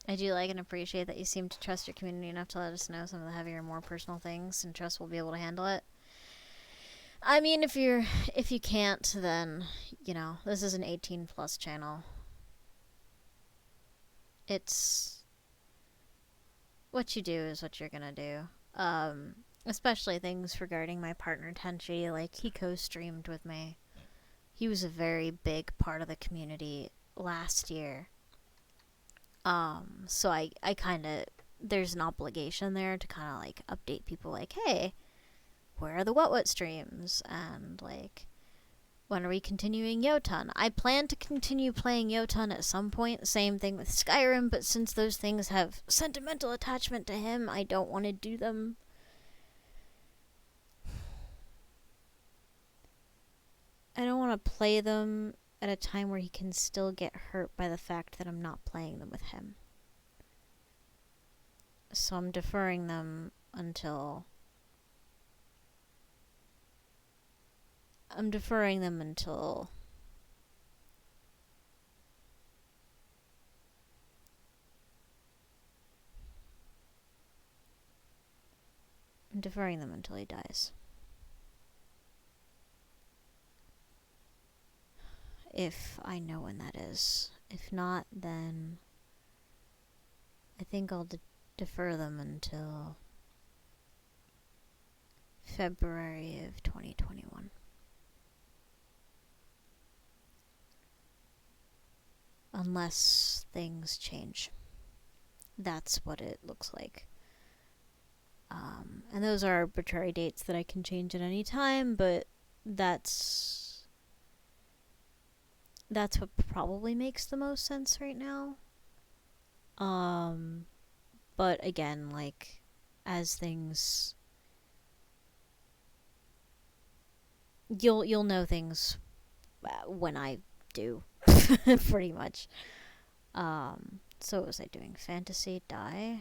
I do like and appreciate that you seem to trust your community enough to let us know some of the heavier, more personal things, and trust we'll be able to handle it. I mean, if you can't, then, you know, this is an 18 plus channel. It's what you do is what you're gonna do. Especially things regarding my partner Tenchi, like he co-streamed with me. He was a very big part of the community last year. So I kind of, there's an obligation there to kind of like update people like, hey, where are the what streams? And like, when are we continuing Jotun? I plan to continue playing Jotun at some point. Same thing with Skyrim, but since those things have sentimental attachment to him, I don't want to do them. I don't want to play them at a time where he can still get hurt by the fact that I'm not playing them with him. So I'm deferring them until... I'm deferring them until he dies. If I know when that is. If not, then I think I'll defer them until February of 2021. Unless things change. That's what it looks like. And those are arbitrary dates that I can change at any time, but that's what probably makes the most sense right now. But again, like, as things... You'll know things when I do. Pretty much. So what was I doing? Fantasy die?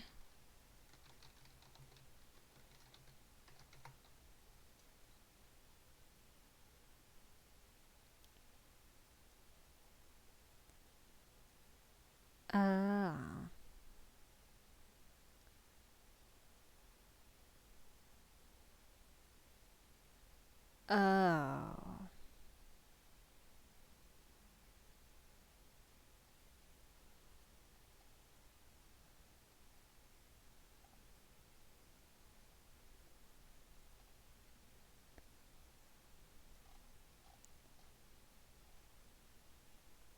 Oh.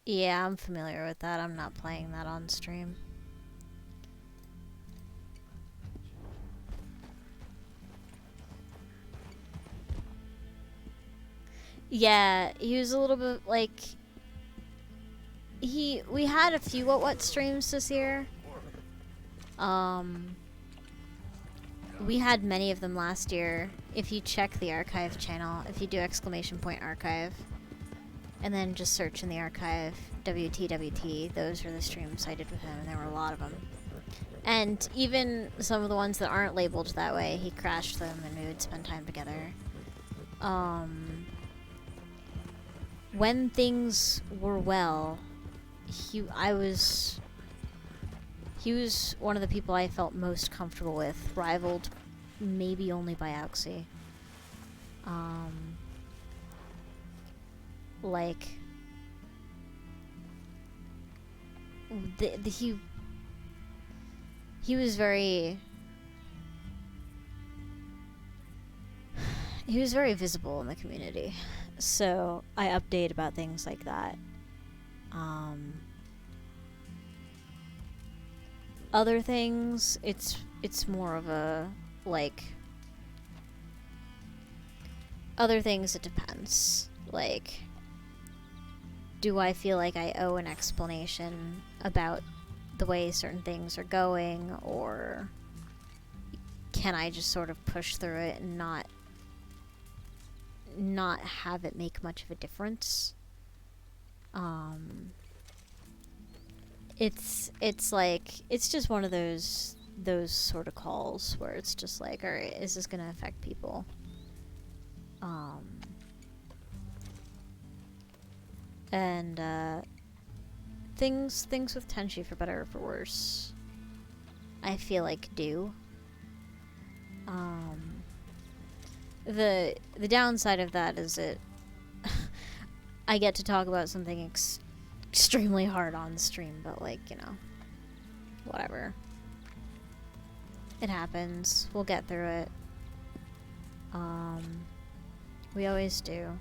Yeah, I'm familiar with that. I'm not playing that on stream. Yeah, he was a little bit like... We had a few what streams this year. We had many of them last year. If you check the archive channel, if you do !archive, and then just search in the archive, WTWT, those are the streams I did with him, and there were a lot of them. And even some of the ones that aren't labeled that way, he crashed them and we would spend time together. When things were well, he was one of the people I felt most comfortable with, rivaled maybe only by Auxie. Like, he was very visible in the community, so I update about things like that. Other things, it's more of a, like, other things, it depends. Like, do I feel like I owe an explanation about the way certain things are going, or can I just sort of push through it and not have it make much of a difference? It's like, it's just one of those sort of calls where it's just like, alright, is this gonna affect people? And things with Tenchi, for better or for worse, I feel like do. the downside of that is it I get to talk about something extremely hard on stream, but like, you know, whatever. It happens. We'll get through it. We always do.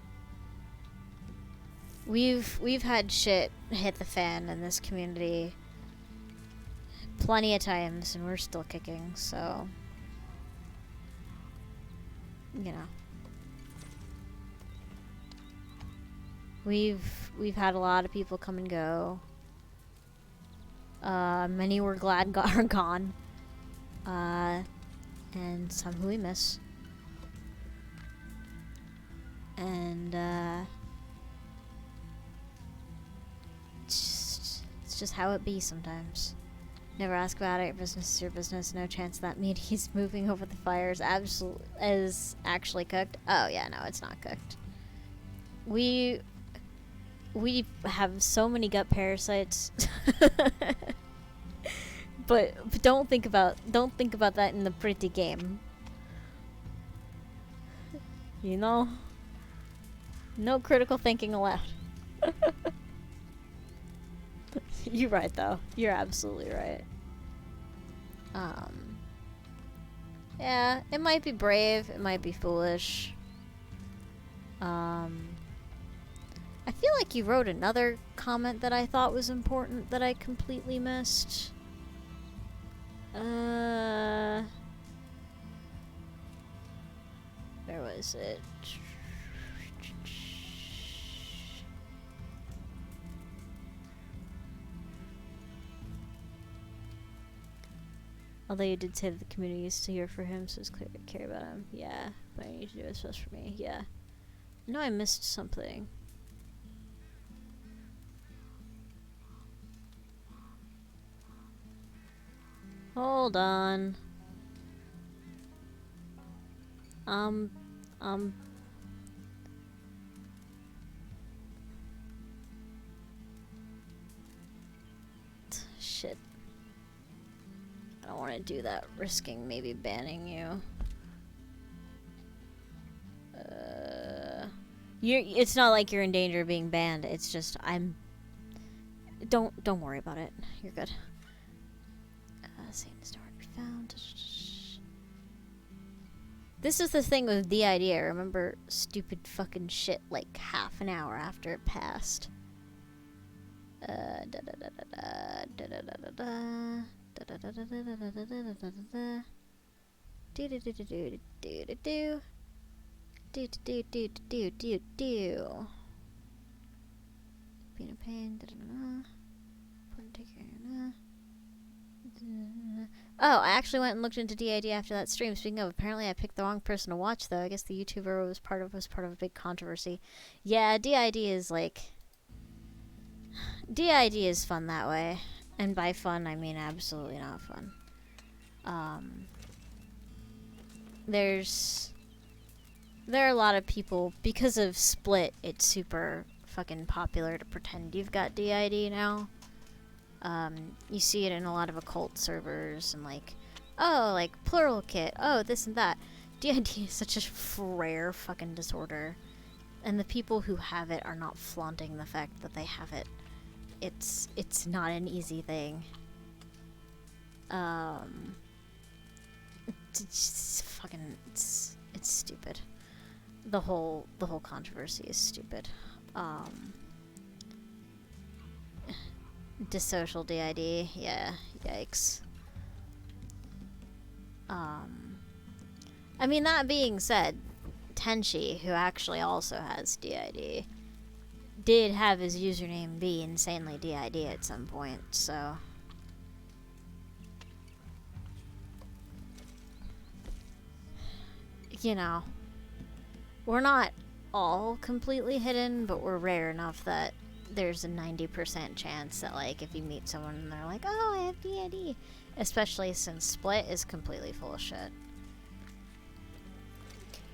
We've had shit hit the fan in this community plenty of times, and we're still kicking, so you know. We've had a lot of people come and go. Many we're glad are gone. And some who we miss. And it's just how it be sometimes. Never ask about it. Your business is your business. No chance that meat he's moving over the fires is actually cooked. Oh yeah, no, it's not cooked. We have so many gut parasites. but don't think about that in the pretty game. You know? No critical thinking allowed. You're right, though. You're absolutely right. Yeah, it might be brave, it might be foolish. I feel like you wrote another comment that I thought was important that I completely missed. Where was it? Although you did say that the community is still here for him, so it's clear to care about him. Yeah, but I need to do what's best for me. Yeah. No, I missed something. Hold on. Shit. I don't want to do that, risking maybe banning you. It's not like you're in danger of being banned. It's just Don't worry about it. You're good. Satan's door to be found. This is the thing with DID. I remember stupid fucking shit like half an hour after it passed. Being a pain. Oh, I actually went and looked into DID after that stream. Speaking of, apparently I picked the wrong person to watch, though. I guess the YouTuber was part of a big controversy. Yeah, DID is like... DID is fun that way. And by fun, I mean absolutely not fun. There are a lot of people, because of Split, it's super fucking popular to pretend you've got DID now. You see it in a lot of occult servers and like, oh, like plural kit, oh, this and that. DID is such a rare fucking disorder. And the people who have it are not flaunting the fact that they have it. It's not an easy thing. It's fucking, it's stupid. The whole controversy is stupid. Dissocial DID, yeah, yikes. I mean, that being said, Tenchi, who actually also has DID, did have his username be insanely DID at some point, so... You know, we're not all completely hidden, but we're rare enough that there's a 90% chance that, like, if you meet someone and they're like, oh, I have DID, especially since Split is completely full of shit.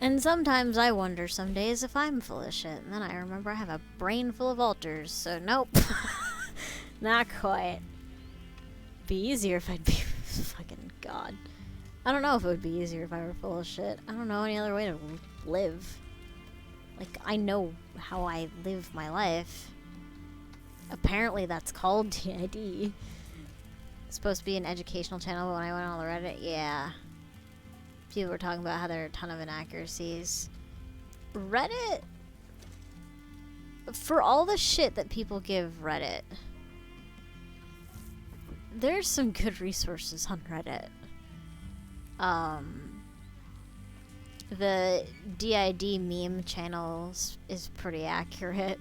And sometimes I wonder some days if I'm full of shit, and then I remember I have a brain full of alters, so nope. Not quite. Be easier if I'd be fucking God. I don't know if it would be easier if I were full of shit. I don't know any other way to live. Like, I know how I live my life. Apparently that's called DID. It's supposed to be an educational channel, but when I went on the Reddit, yeah. People were talking about how there are a ton of inaccuracies. Reddit, for all the shit that people give Reddit, there's some good resources on Reddit. The DID meme channels is pretty accurate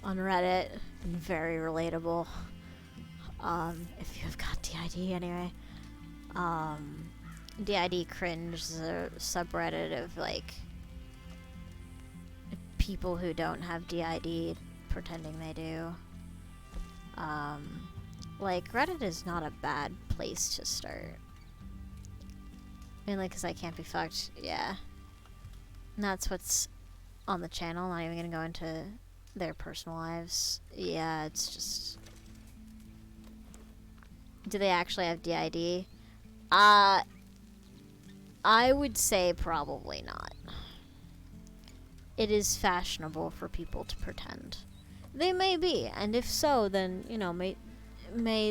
on Reddit and very relatable. If you've got DID anyway. DID Cringe is a subreddit of, like, people who don't have DID pretending they do. Like, Reddit is not a bad place to start. Mainly because I can't be fucked, yeah. And that's what's on the channel, not even gonna go into their personal lives. Yeah, it's just... Do they actually have DID? I would say probably not. It is fashionable for people to pretend. They may be, and if so, then, you know, may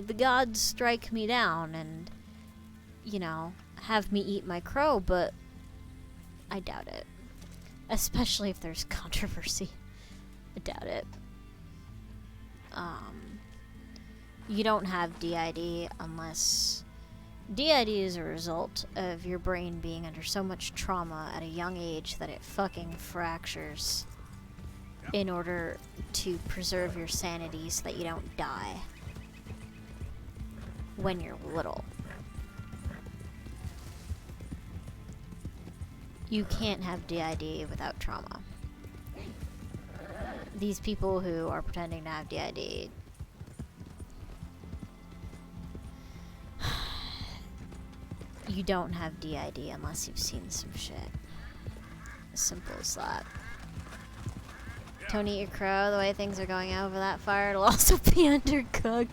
the gods strike me down and, you know, have me eat my crow, but I doubt it. Especially if there's controversy. I doubt it. You don't have DID unless... DID is a result of your brain being under so much trauma at a young age that it fucking fractures in order to preserve your sanity so that you don't die when you're little. You can't have DID without trauma. These people who are pretending to have DID, you don't have DID unless you've seen some shit. As simple as that. Don't eat your crow. The way things are going over that fire, it'll also be undercooked.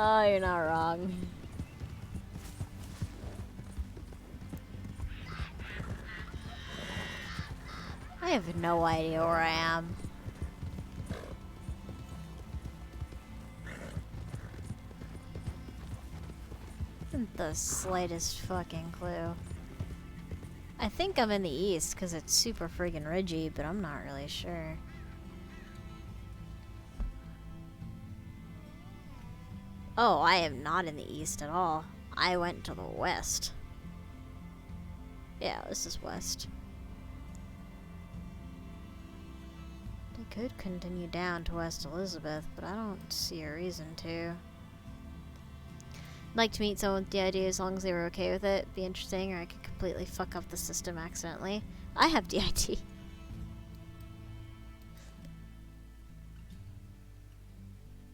Oh, you're not wrong. I have no idea where I am. Isn't the slightest fucking clue. I think I'm in the east because it's super friggin' ridgy, but I'm not really sure. Oh, I am not in the east at all. I went to the west. Yeah, this is west. They could continue down to West Elizabeth, but I don't see a reason to. I'd like to meet someone with DID as long as they were okay with it. Be interesting, or I could completely fuck up the system accidentally. I have DID.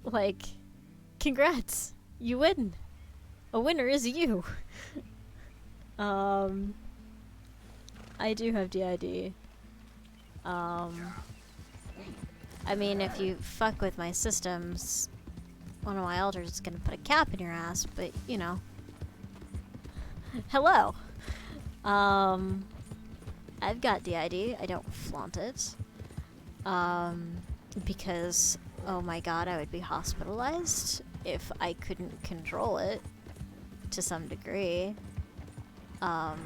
Like, congrats! You win! A winner is you! I do have DID. I mean, if you fuck with my systems, one of my elders is gonna put a cap in your ass, but, you know. Hello! I've got DID. I don't flaunt it. Because, oh my god, I would be hospitalized if I couldn't control it to some degree. But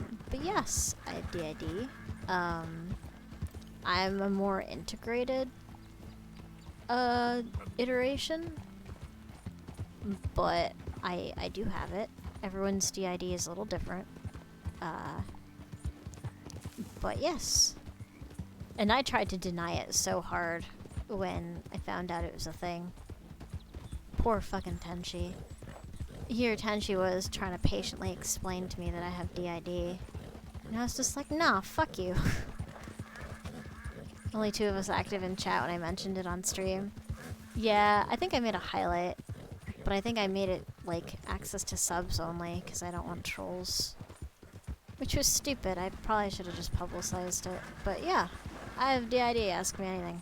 yes, I have DID. I'm a more integrated iteration, but I do have it. Everyone's DID is a little different. But yes. And I tried to deny it so hard when I found out it was a thing. Poor fucking Tenchi. Here Tenchi was trying to patiently explain to me that I have DID. And I was just like, nah, fuck you. Only 2 of us active in chat when I mentioned it on stream. Yeah, I think I made a highlight. But I think I made it, like, access to subs only, because I don't want trolls. Which was stupid. I probably should have just publicized it. But yeah, I have DID. Ask me anything.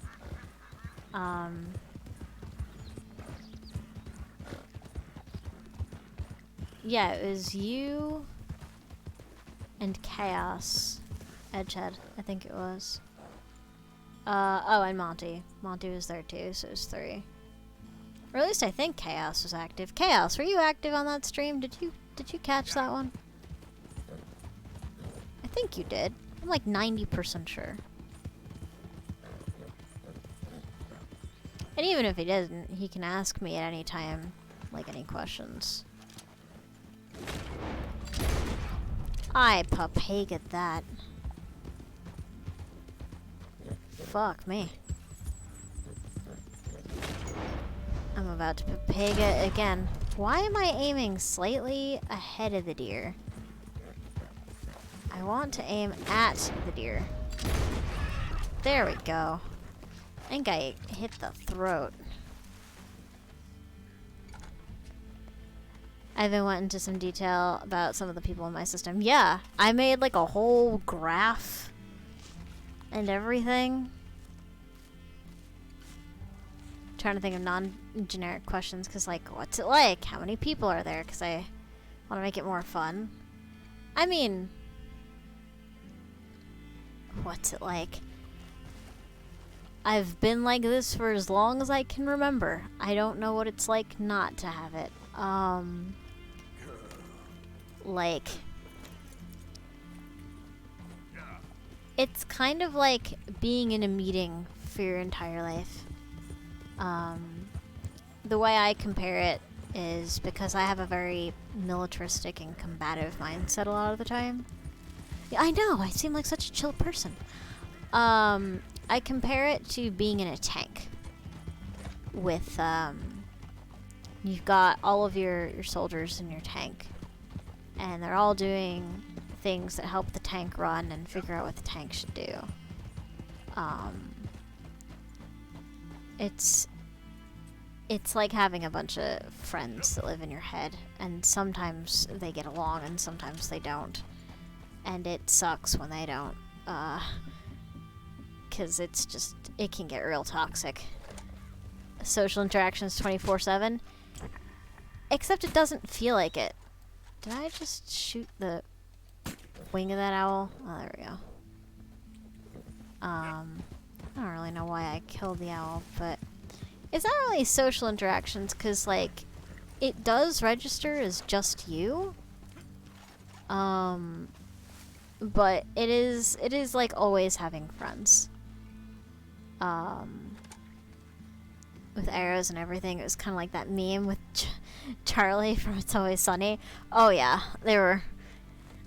Yeah, it was you and Chaos. Edgehead, I think it was. Oh, and Monty. Monty was there too, so it was 3. Or at least I think Chaos was active. Chaos, were you active on that stream? Did you catch that one? I think you did. I'm like 90% sure. And even if he didn't, he can ask me at any time, like, any questions. I papega'd that. Fuck me. I'm about to papega again. Why am I aiming slightly ahead of the deer? I want to aim at the deer. There we go. I think I hit the throat. I even went into some detail about some of the people in my system. Yeah, I made like a whole graph and everything. Trying to think of non-generic questions, because like, what's it like? How many people are there? Because I want to make it more fun. I mean, what's it like? I've been like this for as long as I can remember. I don't know what it's like not to have it. Like, it's kind of like being in a meeting for your entire life. The way I compare it is because I have a very militaristic and combative mindset a lot of the time. Yeah, I know, I seem like such a chill person. I compare it to being in a tank with, you've got all of your soldiers in your tank, and they're all doing things that help the tank run and figure out what the tank should do. It's like having a bunch of friends that live in your head, and sometimes they get along and sometimes they don't. And it sucks when they don't, 'cause it's just, it can get real toxic. Social interactions 24/7, except it doesn't feel like it. Did I just shoot the wing of that owl? Oh, there we go. I don't really know why I killed the owl, but it's not really social interactions, because, like, it does register as just you. But it is, like, always having friends. With arrows and everything, it was kind of like that meme with Charlie from It's Always Sunny. Oh yeah, they were...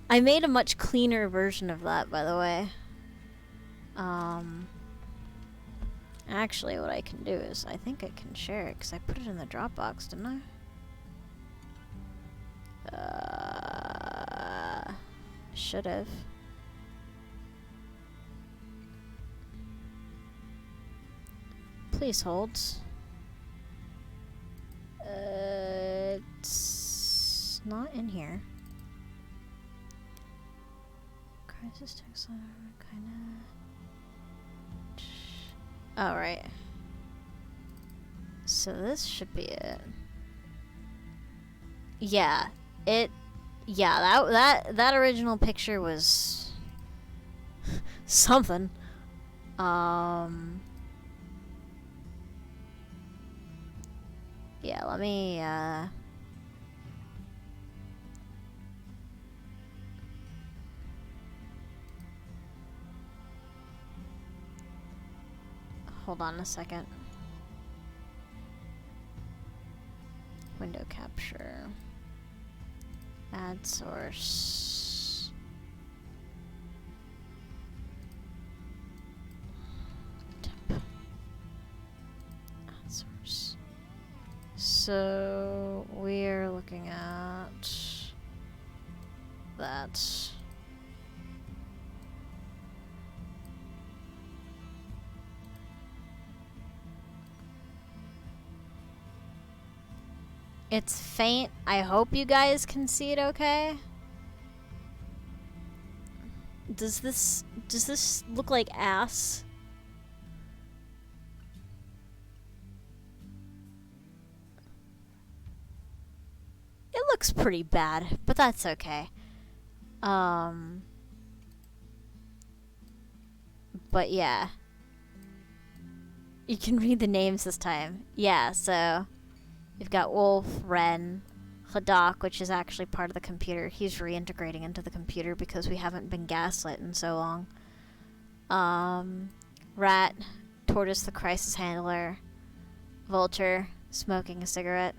I made a much cleaner version of that, by the way. Actually, what I can do is, I think I can share it, because I put it in the Dropbox, didn't I? Should have. Please hold. It's not in here. Crisis text letter, kinda. Alright. So this should be it. Yeah. Yeah, that original picture was something. Yeah, let me hold on a second. Window capture. Add source. Temp. Add source. So we're looking at that. It's faint. I hope you guys can see it okay. Does this look like ass? It It looks pretty bad, but that's okay. But yeah. You can read the names this time. Yeah, so you've got Wolf, Ren, Hadak, which is actually part of the computer. He's reintegrating into the computer because we haven't been gaslit in so long. Rat, Tortoise the crisis handler, Vulture, smoking a cigarette,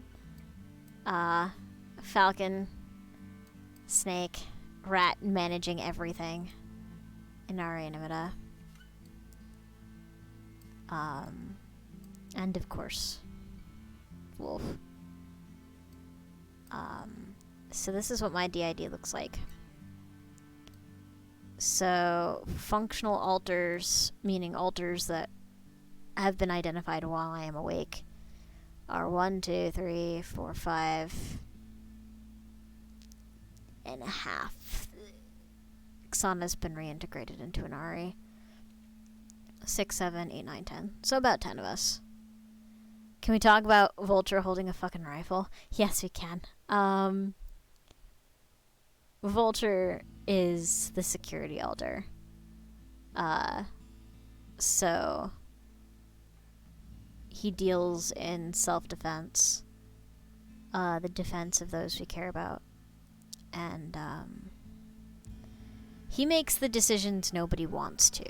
Falcon, Snake, Rat managing everything, Inari Animata. And of course, Wolf. So this is what my DID looks like. So, functional alters, meaning alters that have been identified while I am awake, are 1, 2, 3, 4, 5 and a half. Xana's been reintegrated into an Ari. 6, 7, 8, 9, 10. So about 10 of us. Can we talk about Vulture holding a fucking rifle? Yes, we can. Vulture is the security alter. So he deals in self-defense, the defense of those we care about, and he makes the decisions nobody wants to.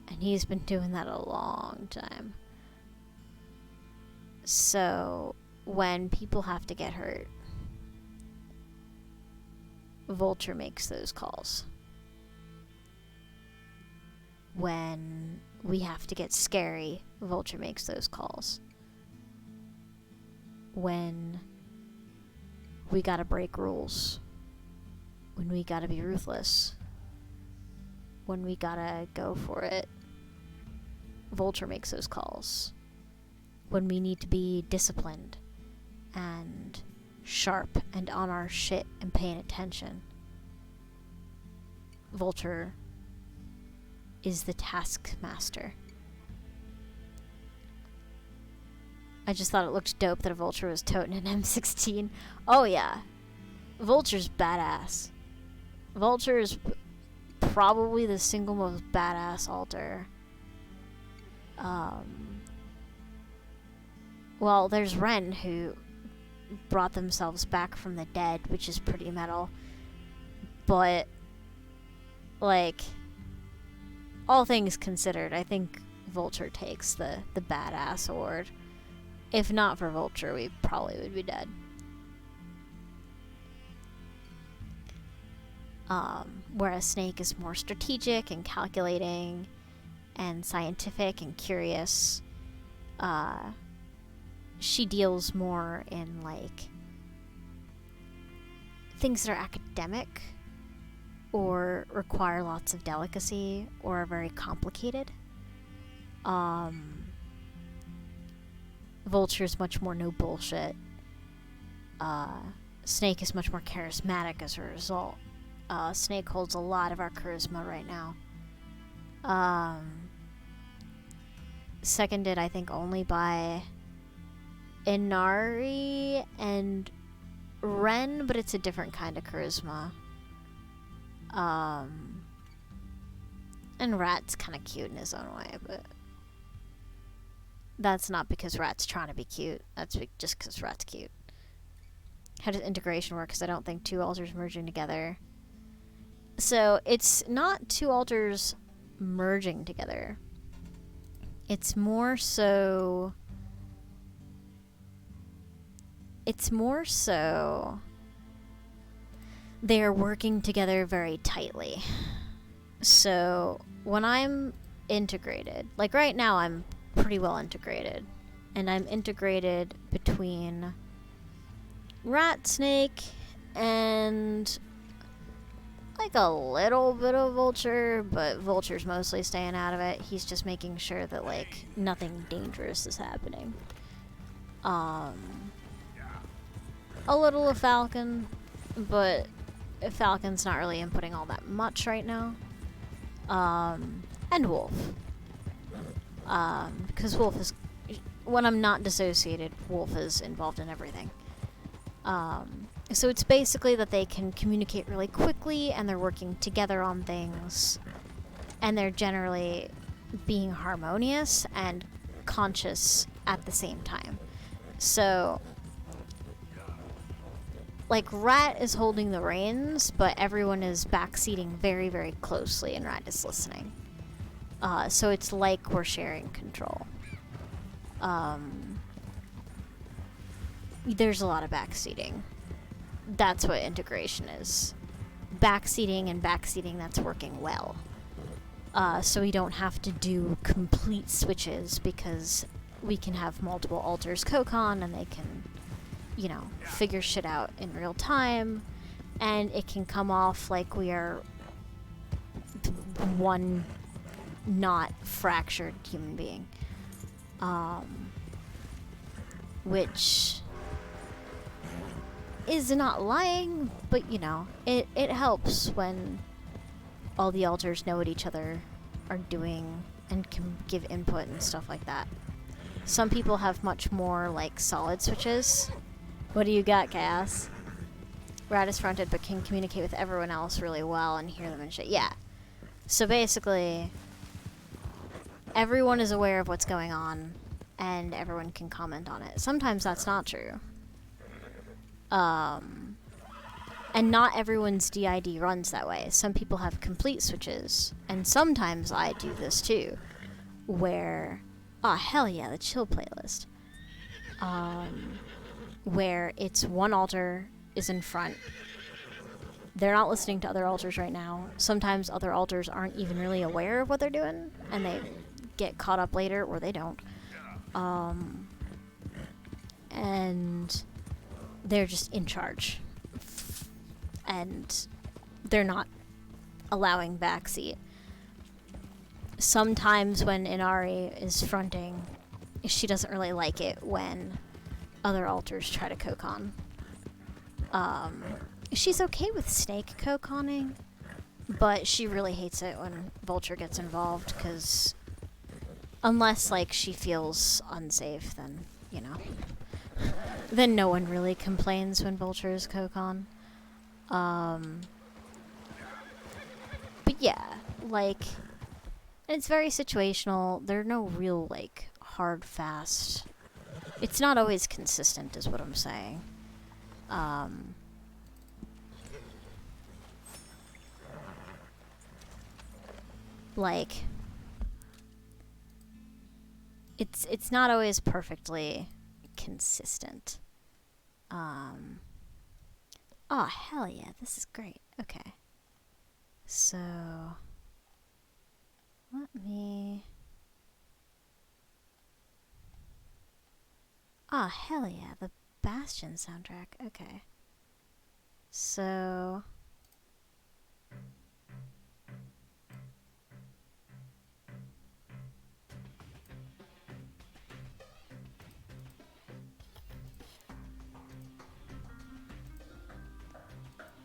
And he's been doing that a long time. So when people have to get hurt, Vulture makes those calls. When we have to get scary, Vulture makes those calls. When we gotta break rules. When we gotta be ruthless. When we gotta go for it, Vulture makes those calls. When we need to be disciplined and sharp and on our shit and paying attention, Vulture is the taskmaster. I just thought it looked dope that a Vulture was toting an M16. Oh yeah. Vulture's badass. Vulture is probably the single most badass alter. Well, there's Ren, who brought themselves back from the dead, which is pretty metal. But, like, all things considered, I think Vulture takes the badass award. If not for Vulture, we probably would be dead. Whereas Snake is more strategic and calculating and scientific and curious. She deals more in, like, things that are academic or require lots of delicacy or are very complicated. Vulture's much more no bullshit. Snake is much more charismatic as a result. Snake holds a lot of our charisma right now. Seconded, I think, only by Inari and Ren, but it's a different kind of charisma. And Rat's kind of cute in his own way, but that's not because Rat's trying to be cute. That's just because Rat's cute. How does integration work? Because I don't think two alters merging together. So it's not two alters merging together. It's more so they're working together very tightly. So when I'm integrated, like right now I'm pretty well integrated, and I'm integrated between Rat, Snake, and like a little bit of Vulture, but Vulture's mostly staying out of it. He's just making sure that, like, nothing dangerous is happening. A little of Falcon, but Falcon's not really inputting all that much right now. And Wolf. Because Wolf is when I'm not dissociated, Wolf is involved in everything. So it's basically that they can communicate really quickly, and they're working together on things, and they're generally being harmonious and conscious at the same time. So, like, Rat is holding the reins, but everyone is backseating very, very closely, and Rat is listening. So it's like we're sharing control. There's a lot of backseating. That's what integration is. Backseating and backseating that's working well. So we don't have to do complete switches because we can have multiple alters Kokon and they can, you know, figure shit out in real time. And it can come off like we are one not fractured human being. Which is not lying, but you know, it helps when all the alters know what each other are doing and can give input and stuff like that. Some people have much more like solid switches. What do you got, Cass? Rat is fronted but can communicate with everyone else really well and hear them and shit. Yeah. So basically, everyone is aware of what's going on and everyone can comment on it. Sometimes that's not true. And not everyone's DID runs that way. Some people have complete switches, and sometimes I do this too, where, oh hell yeah, the chill playlist, where it's one alter is in front. They're not listening to other alters right now. Sometimes other alters aren't even really aware of what they're doing, and they get caught up later, or they don't. And they're just in charge. And they're not allowing backseat. Sometimes when Inari is fronting, she doesn't really like it when other alters try to Kokon. She's okay with Snake Kokoning, but she really hates it when Vulture gets involved, because unless, like, she feels unsafe, then, you know, then no one really complains when Vulture is Kokon. But yeah, like, it's very situational. There are no real, like, hard, fast... It's not always consistent, is what I'm saying. Like, it's not always perfectly consistent. Oh, hell yeah, this is great. Okay. So, let me... Oh, hell yeah, the Bastion soundtrack. Okay. So...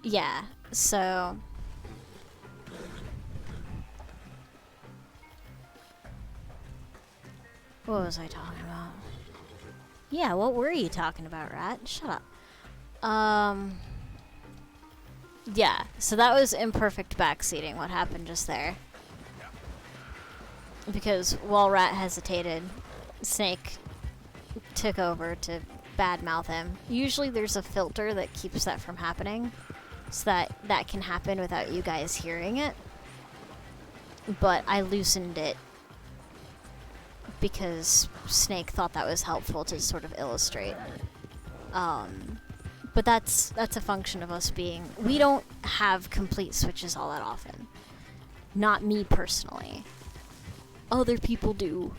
yeah, so... What was I talking about? Yeah, what were you talking about, Rat? Shut up. Yeah, so that was imperfect backseating, what happened just there. Because while Rat hesitated, Snake took over to badmouth him. Usually there's a filter that keeps that from happening, so that can happen without you guys hearing it. But I loosened it because Snake thought that was helpful to sort of illustrate. But that's a function of us being... We don't have complete switches all that often. Not me personally. Other people do.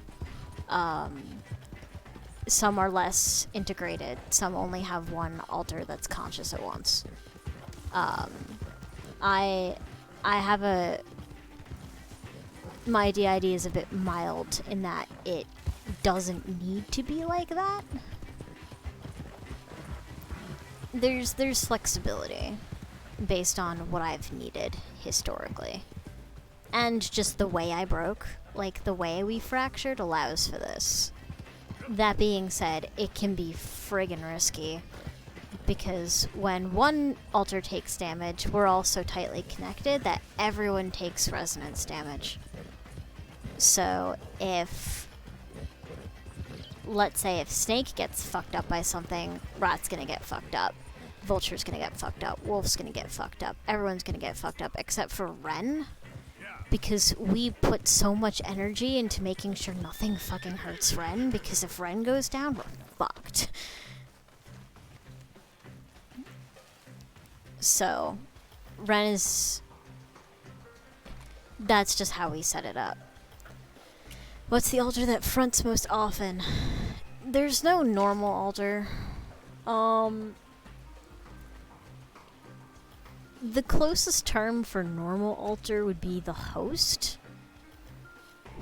Some are less integrated. Some only have one alter that's conscious at once. I have a... My DID is a bit mild in that it doesn't need to be like that. There's flexibility based on what I've needed historically. And just the way I broke, like the way we fractured allows for this. That being said, it can be friggin' risky. Because when one altar takes damage, we're all so tightly connected that everyone takes resonance damage. So if, let's say if Snake gets fucked up by something, Rat's gonna get fucked up. Vulture's gonna get fucked up. Wolf's gonna get fucked up. Everyone's gonna get fucked up except for Ren. Because we put so much energy into making sure nothing fucking hurts Ren, because if Ren goes down, we're fucked. So, Ren is... That's just how we set it up. What's the altar that fronts most often? There's no normal altar. The closest term for normal altar would be the host.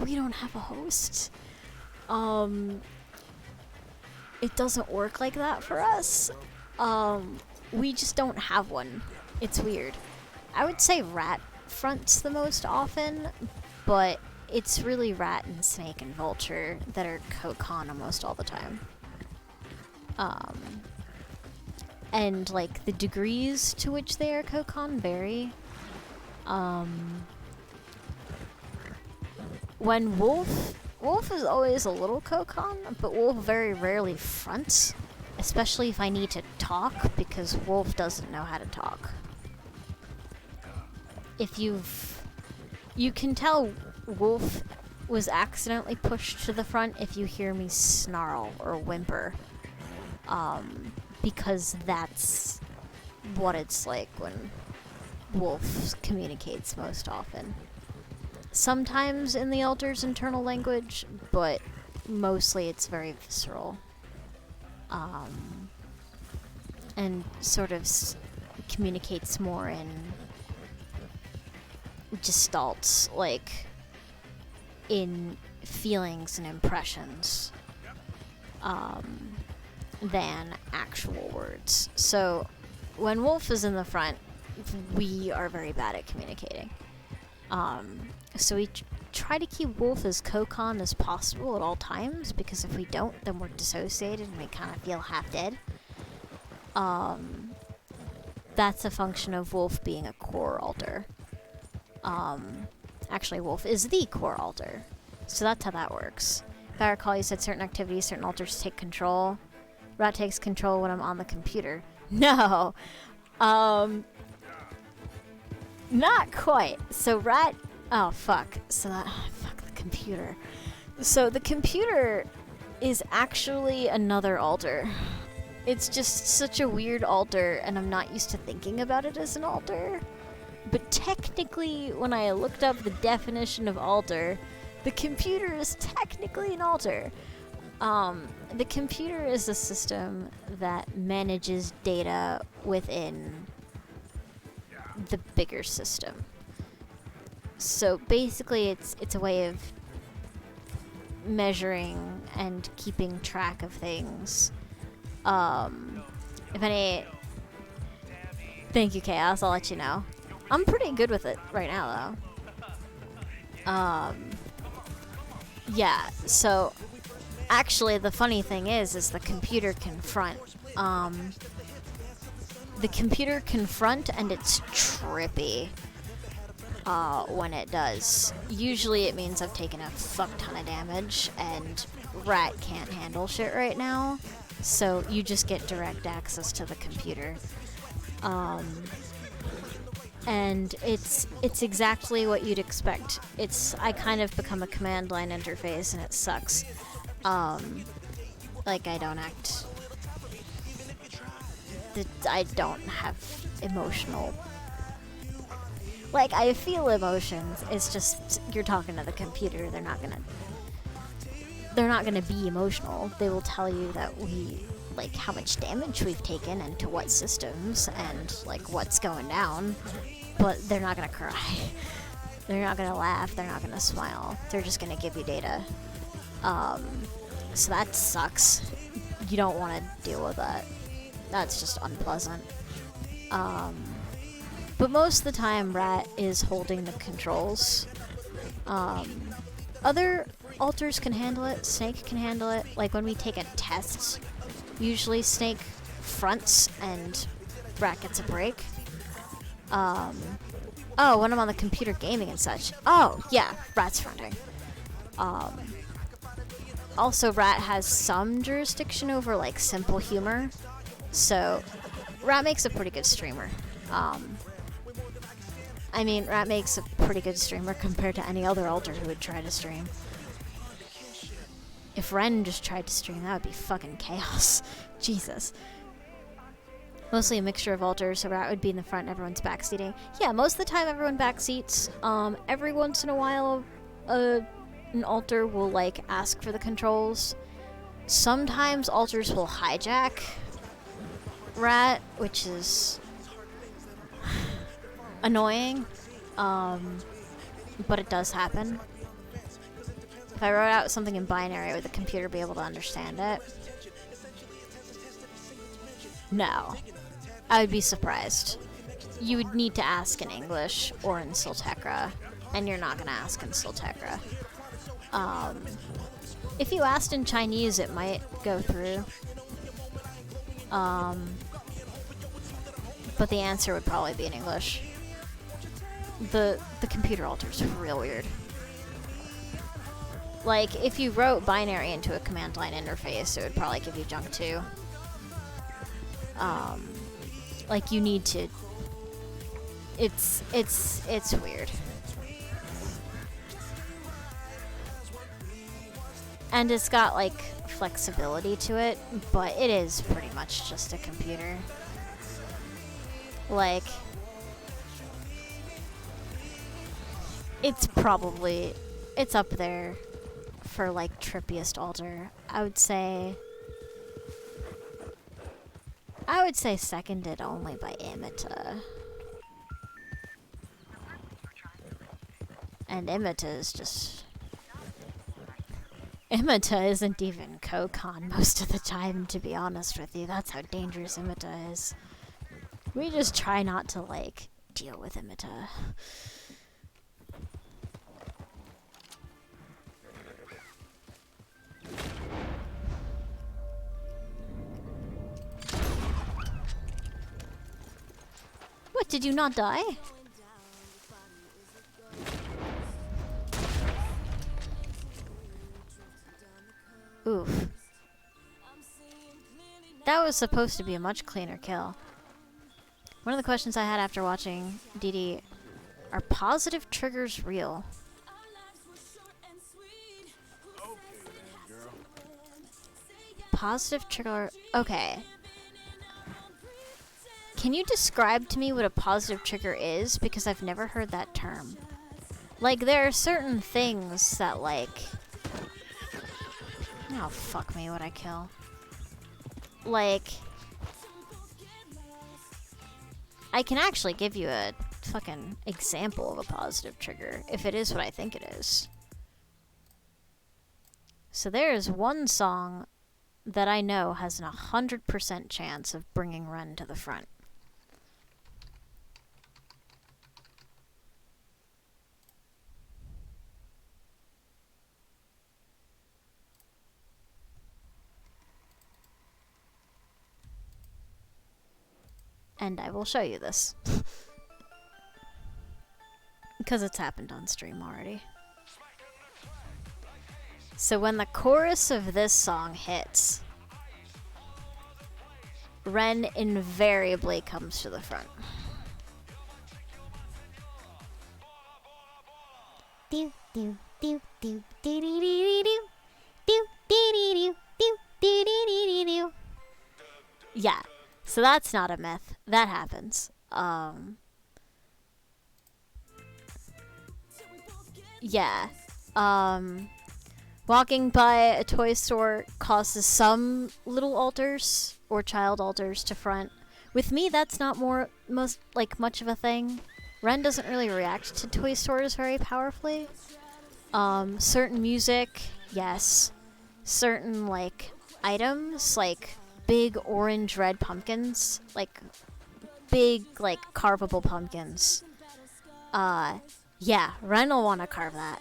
We don't have a host. It doesn't work like that for us. We just don't have one. It's weird. I would say Rat fronts the most often, but it's really Rat and Snake and Vulture that are co-con almost all the time. And like the degrees to which they are co-con vary. When Wolf is always a little co-con, but Wolf very rarely fronts. Especially if I need to talk, because Wolf doesn't know how to talk. You can tell Wolf was accidentally pushed to the front if you hear me snarl or whimper. Because that's what it's like when Wolf communicates most often. Sometimes in the altar's internal language, but mostly it's very visceral. And sort of communicates more in gestalts, like in feelings and impressions, than actual words. So when Wolf is in the front, we are very bad at communicating. So we try to keep Wolf as co-con as possible at all times, because if we don't, then we're dissociated and we kind of feel half dead. That's a function of Wolf being a core altar. Actually, Wolf is the core altar. So that's how that works. If I recall, you said certain activities, certain altars take control. Rat takes control when I'm on the computer. No! Not quite. So Rat... Oh, fuck. So that... Fuck the computer. So the computer is actually another altar. It's just such a weird altar, and I'm not used to thinking about it as an altar. But technically, when I looked up the definition of altar, the computer is technically an altar. The computer is a system that manages data within the bigger system. So basically, it's a way of measuring and keeping track of things. If any... Thank you, Chaos. I'll let you know. I'm pretty good with it right now, though. Yeah, so... Actually, the funny thing is the computer can front. The computer can front, and it's trippy when it does. Usually it means I've taken a fuck ton of damage, and Rat can't handle shit right now. So you just get direct access to the computer. And it's exactly what you'd expect. I kind of become a command line interface, and it sucks. Like I don't have emotional... Like, I feel emotions, it's just, you're talking to the computer, they're not gonna be emotional. They will tell you that like, how much damage we've taken and to what systems, and, like, what's going down, but they're not gonna cry. They're not gonna laugh, they're not gonna smile. They're just gonna give you data. So that sucks. You don't want to deal with that. That's just unpleasant. But most of the time, Rat is holding the controls. Other altars can handle it. Snake can handle it. Like when we take a test, usually Snake fronts and Rat gets a break. Oh, when I'm on the computer gaming and such. Oh, yeah, Rat's fronting. Also, Rat has some jurisdiction over, like, simple humor. So, Rat makes a pretty good streamer. I mean, Rat makes a pretty good streamer compared to any other alter who would try to stream. If Ren just tried to stream, that would be fucking chaos. Jesus. Mostly a mixture of alters, so Rat would be in the front and everyone's backseating. Yeah, most of the time everyone backseats. Every once in a while, an alter will, like, ask for the controls. Sometimes alters will hijack Rat, which is annoying, but it does happen. If I wrote out something in binary, would the computer be able to understand it? No. I would be surprised. You would need to ask in English or in Siltekra, and you're not going to ask in Siltekra. If you asked in Chinese, it might go through. But the answer would probably be in English. The computer alter's real weird. Like, if you wrote binary into a command line interface, it would probably give you junk too. Like, you need to... It's weird. And it's got, like, flexibility to it, but it is pretty much just a computer. Like... It's up there for, like, trippiest alter. I would say seconded only by Imita. And Imita is just... Imita isn't even Kokon most of the time, to be honest with you. That's how dangerous Imita is. We just try not to, like, deal with Imita. What, did you not die? Oof. That was supposed to be a much cleaner kill. One of the questions I had after watching DD, are positive triggers real? Positive trigger... Okay. Can you describe to me what a positive trigger is? Because I've never heard that term. Like, there are certain things that, like... Oh, fuck me, what'd I kill? Like... I can actually give you a fucking example of a positive trigger, if it is what I think it is. So there is one song that I know has an 100% chance of bringing Ren to the front. And I will show you this. Because it's happened on stream already. So when the chorus of this song hits, Ren invariably comes to the front. Do do do do do do do do do do do do do do. Yeah. So that's not a myth. That happens. Yeah. Walking by a toy store causes some little alters or child alters to front. With me, that's not much of a thing. Ren doesn't really react to toy stores very powerfully. Certain music, yes. Certain, like, items, like big orange red pumpkins, like big, like, carvable pumpkins. Yeah, Ren will want to carve that.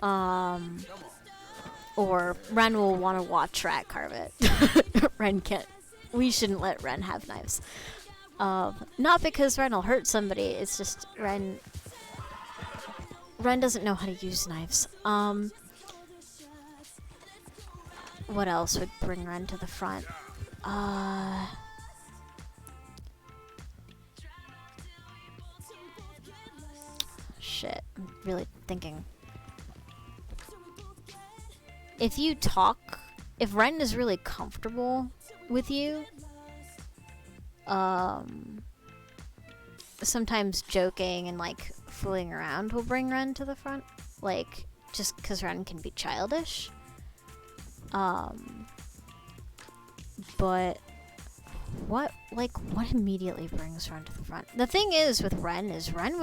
Or Ren will want to watch Rat carve it. Ren can't. We shouldn't let Ren have knives. Not because Ren will hurt somebody, it's just Ren doesn't know how to use knives. What else would bring Ren to the front? Shit, I'm really thinking. If you talk, if Ren is really comfortable with you, sometimes joking and like fooling around will bring Ren to the front, like just because Ren can be childish. But what immediately brings Ren to the front? The thing is with Ren is Ren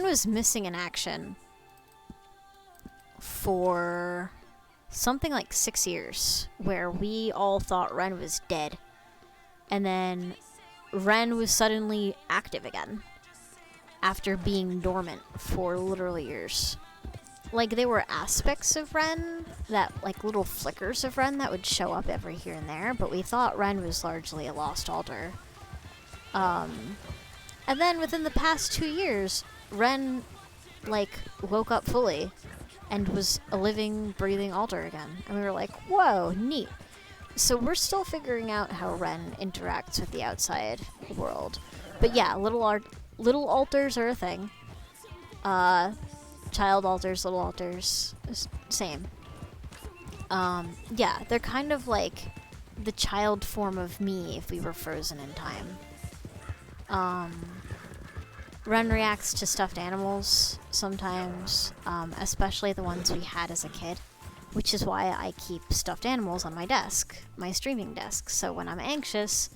was missing in action for something like 6 years, where we all thought Ren was dead. And then Ren was suddenly active again after being dormant for literally years. Like, there were aspects of Ren that, like, little flickers of Ren that would show up every here and there, but we thought Ren was largely a lost alter. And then within the past 2 years, Ren, like, woke up fully and was a living, breathing alter again. And we were like, whoa, neat. So we're still figuring out how Ren interacts with the outside world. But yeah, little alters are a thing. Child alters, little alters, same. Yeah, they're kind of like the child form of me if we were frozen in time. Ren reacts to stuffed animals sometimes, especially the ones we had as a kid, which is why I keep stuffed animals on my desk, my streaming desk. So when I'm anxious,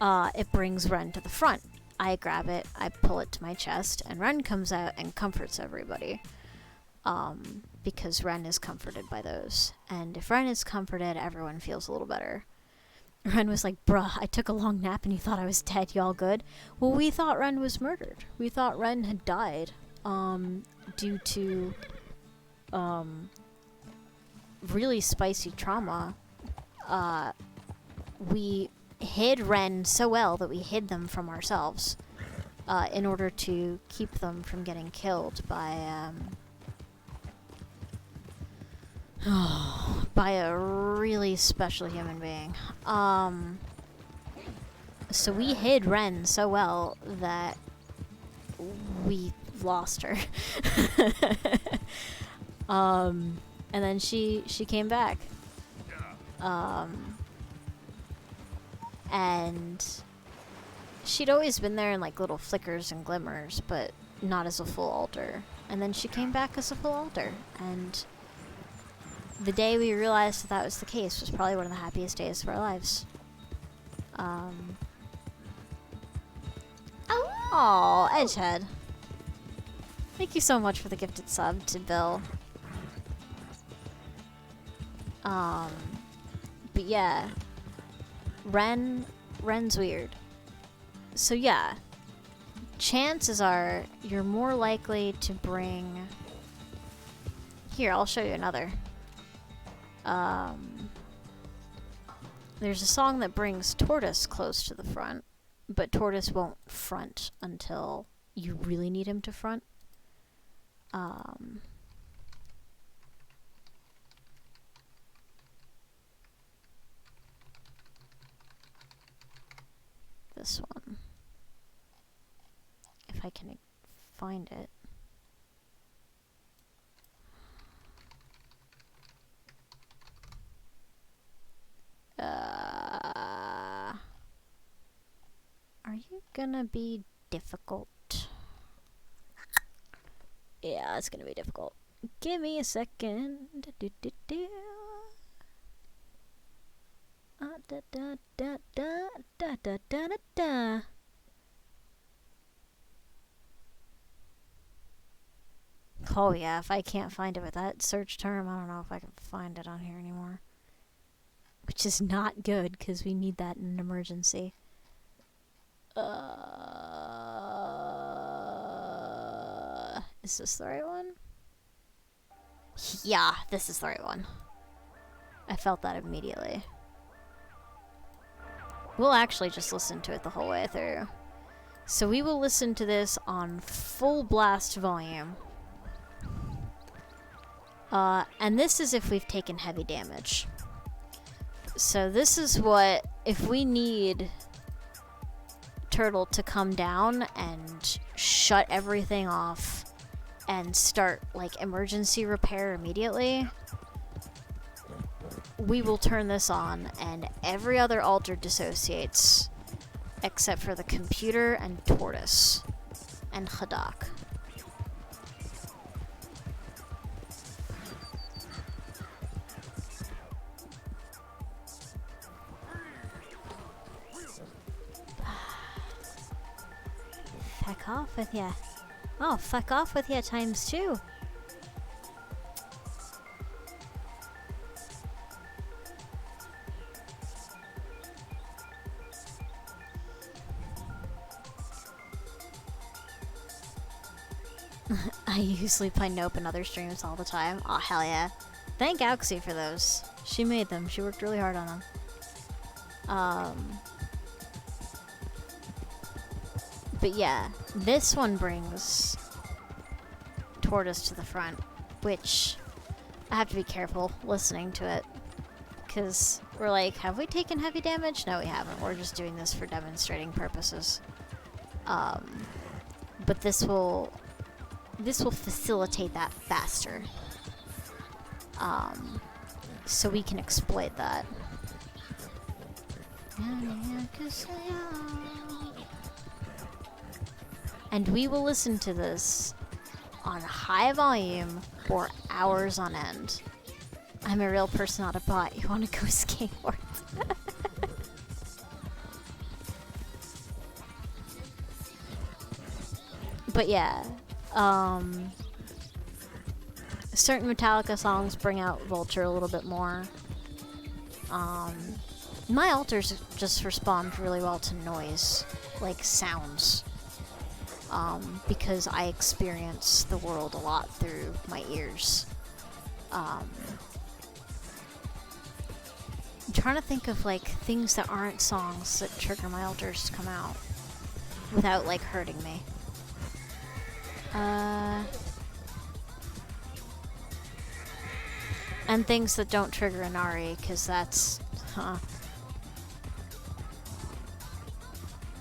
it brings Ren to the front. I grab it, I pull it to my chest, and Ren comes out and comforts everybody. Because Ren is comforted by those. And if Ren is comforted, everyone feels a little better. Ren was like, bruh, I took a long nap and you thought I was dead, y'all good? Well, we thought Ren was murdered. We thought Ren had died, due to, really spicy trauma. We hid Ren so well that we hid them from ourselves, in order to keep them from getting killed by, by a really special human being. So we hid Ren so well that we lost her. And then she came back. And she'd always been there in like little flickers and glimmers, but not as a full alter. And then she came back as a full alter, and the day we realized that was the case was probably one of the happiest days of our lives. Oh, Edgehead. Thank you so much for the gifted sub to Bill. But yeah, Ren's weird. So yeah, chances are you're more likely to bring... Here, I'll show you another. There's a song that brings Tortoise close to the front, but Tortoise won't front until you really need him to front. This one. If I can find it. Are you gonna be difficult? Yeah, it's gonna be difficult. Give me a second. Da, da, da. Da, da, da, da, da, da, da, da, da. Oh yeah, if I can't find it with that search term, I don't know if I can find it on here anymore. Which is not good, because we need that in an emergency. Is this the right one? Yeah, this is the right one. I felt that immediately. We'll actually just listen to it the whole way through. So we will listen to this on full blast volume. And this is if we've taken heavy damage. So this is what, if we need Turtle to come down and shut everything off and start like emergency repair immediately, we will turn this on and every other altar dissociates except for the computer and Tortoise and Hadak. Fuck off with ya. Oh, fuck off with ya times 2. I usually play Nope in other streams all the time. Aw, hell yeah. Thank Auxie for those. She made them. She worked really hard on them. But yeah, this one brings Tortoise to the front, which I have to be careful listening to it. Because we're like, have we taken heavy damage? No, we haven't. We're just doing this for demonstrating purposes. But this will facilitate that faster. So we can exploit that. And we will listen to this on high volume for hours on end. I'm a real person, not a bot. You want to go skateboard? But yeah, certain Metallica songs bring out Vulture a little bit more. My altars just respond really well to noise, like sounds. Because I experience the world a lot through my ears. I'm trying to think of like things that aren't songs that trigger my altars to come out without like hurting me. And things that don't trigger Inari, because that's...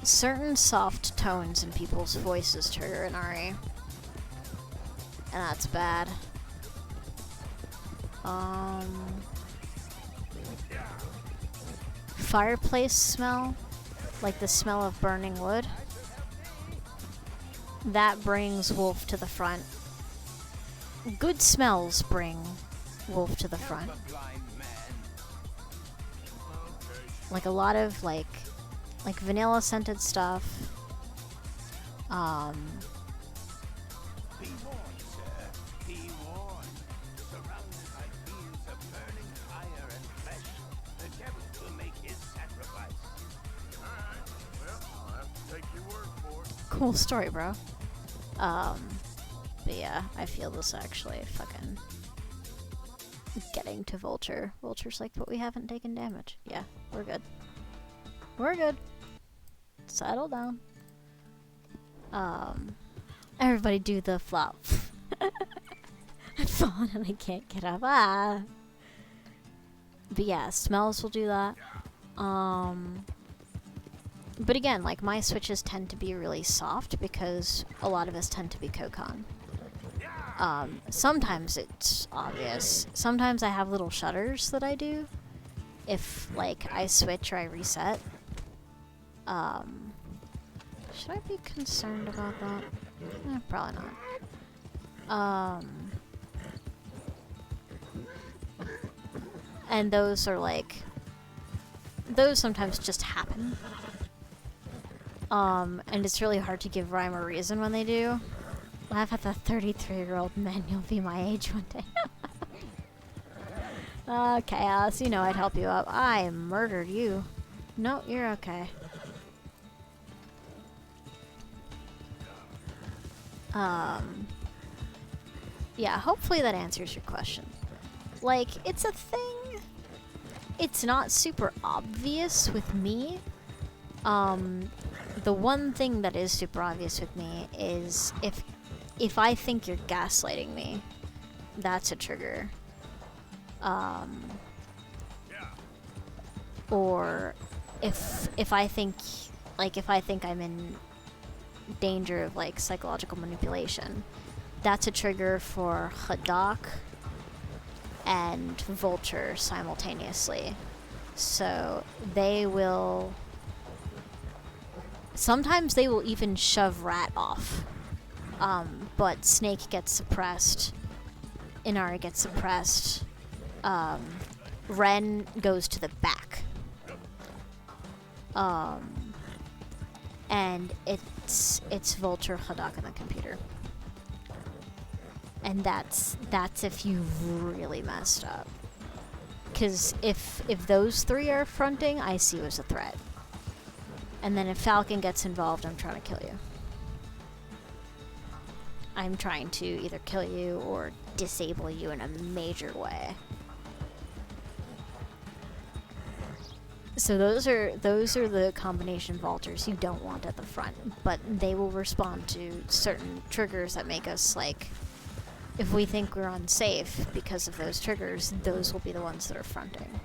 Certain soft tones in people's voices trigger Inari. And that's bad. Fireplace smell, like the smell of burning wood, that brings Wolf to the front. Good smells bring Wolf to the front. Like a lot of like vanilla scented stuff. Be warned, sir. Be warned. Surrounded by fields of burning fire and flesh, the devil will make his sacrifice. Alright, well, I'll have to take your word for it. Cool story, bro. But yeah, I feel this actually fucking getting to Vulture. Vulture's like, but we haven't taken damage. Yeah, we're good. We're good. Settle down. Everybody do the flop. I've fallen and I can't get up. Ah. But yeah, smells will do that. But again, like my switches tend to be really soft because a lot of us tend to be Kokon. Sometimes it's obvious. Sometimes I have little shudders that I do if like I switch or I reset. Should I be concerned about that? Probably not. And those are like, those sometimes just happen. And it's really hard to give rhyme or reason when they do. Laugh at the 33-year-old men, you'll be my age one day. Chaos, you know I'd help you up. I murdered you. No, you're okay. yeah, hopefully that answers your question. Like, it's a thing. It's not super obvious with me. The one thing that is super obvious with me is if I think you're gaslighting me, that's a trigger. Or if I think I'm in danger of like psychological manipulation, that's a trigger for Hadak and Vulture simultaneously. So sometimes they will even shove Rat off. But Snake gets suppressed, Inara gets suppressed, Ren goes to the back. And it's Vulture, Hadak, and the computer. And that's if you really messed up. Because if those three are fronting, I see you as a threat. And then if Falcon gets involved, I'm trying to kill you. I'm trying to either kill you or disable you in a major way. So those are the combination vaulters you don't want at the front, but they will respond to certain triggers that make us like, if we think we're unsafe because of those triggers, those will be the ones that are fronting.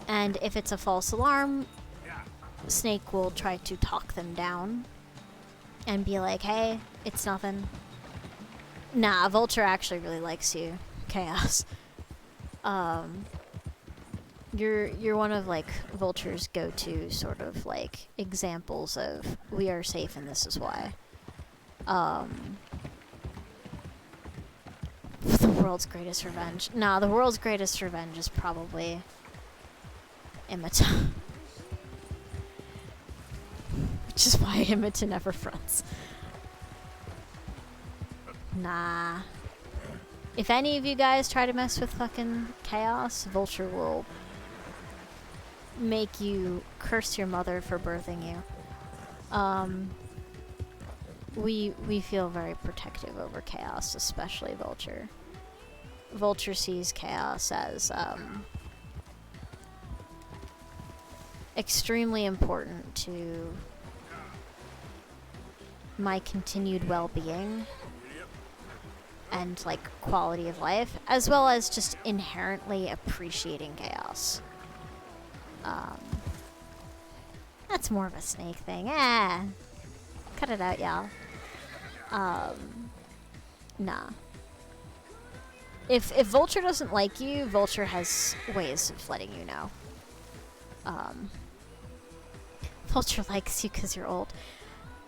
And if it's a false alarm, Snake will try to talk them down and be like, hey, it's nothing. Nah, Vulture actually really likes you, Chaos. You're one of like Vulture's go-to sort of like examples of we are safe and this is why. The world's greatest revenge. Nah, the world's greatest revenge is probably Imita. Which is why Imita never fronts. Nah. If any of you guys try to mess with fucking Chaos, Vulture will make you curse your mother for birthing you. We feel very protective over Chaos, especially Vulture. Vulture sees Chaos as extremely important to my continued well-being and like quality of life, as well as just inherently appreciating Chaos. That's more of a Snake thing. Cut it out, y'all. Nah. If Vulture doesn't like you, Vulture has ways of letting you know. Vulture likes you because you're old.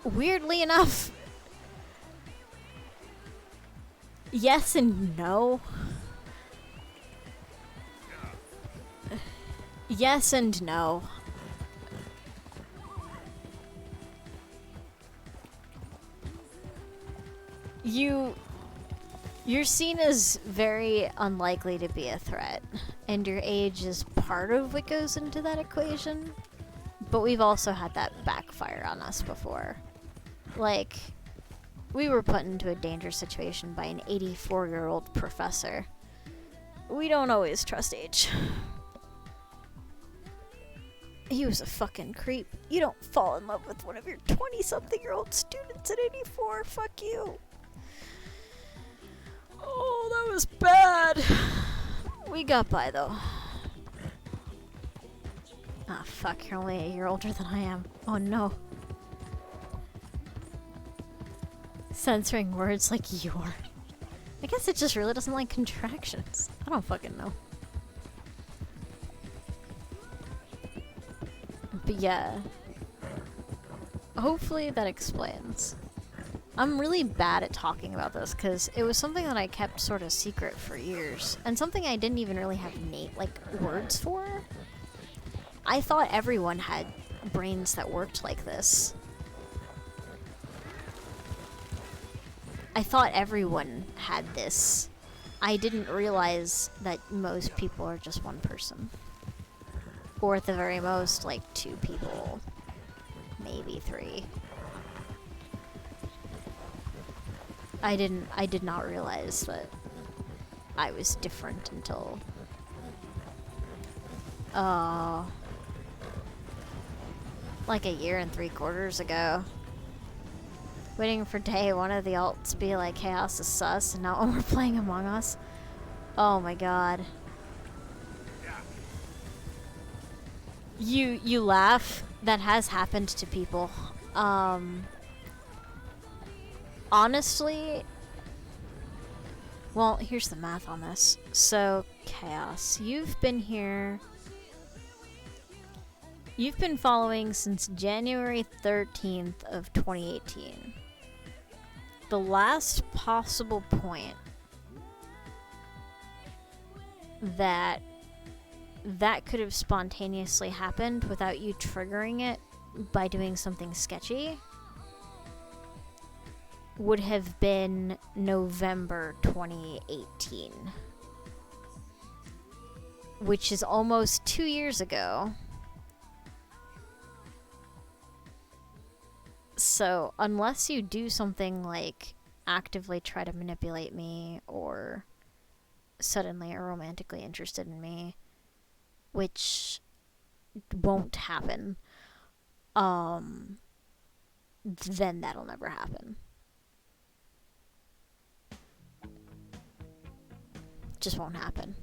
Weirdly enough, yes and no. Yes and no. You're seen as very unlikely to be a threat, and your age is part of what goes into that equation. But we've also had that backfire on us before. Like, we were put into a dangerous situation by an 84-year-old professor. We don't always trust age. He was a fucking creep. You don't fall in love with one of your 20-something-year-old students at 84. Fuck you. Oh, that was bad. We got by, though. Ah, fuck, you're only a year older than I am. Oh, no. Censoring words like your. I guess it just really doesn't like contractions. I don't fucking know. But yeah. Hopefully that explains. I'm really bad at talking about this because it was something that I kept sort of secret for years. And something I didn't even really have words for. I thought everyone had brains that worked like this. I thought everyone had this. I didn't realize that most people are just one person. Or at the very most, like 2 people. Maybe 3. I did not realize that I was different until like a year and 3/4 ago. Waiting for day one of the alts to be like, Chaos is sus, and not when we're playing Among Us. Oh my god. You laugh. That has happened to people. Honestly, well, here's the math on this. So, Chaos, you've been here. You've been following since January 13th of 2018. The last possible point that could have spontaneously happened without you triggering it by doing something sketchy would have been November 2018, which is almost 2 years ago. So unless you do something like actively try to manipulate me or suddenly are romantically interested in me, which won't happen, then that'll never happen. Just won't happen.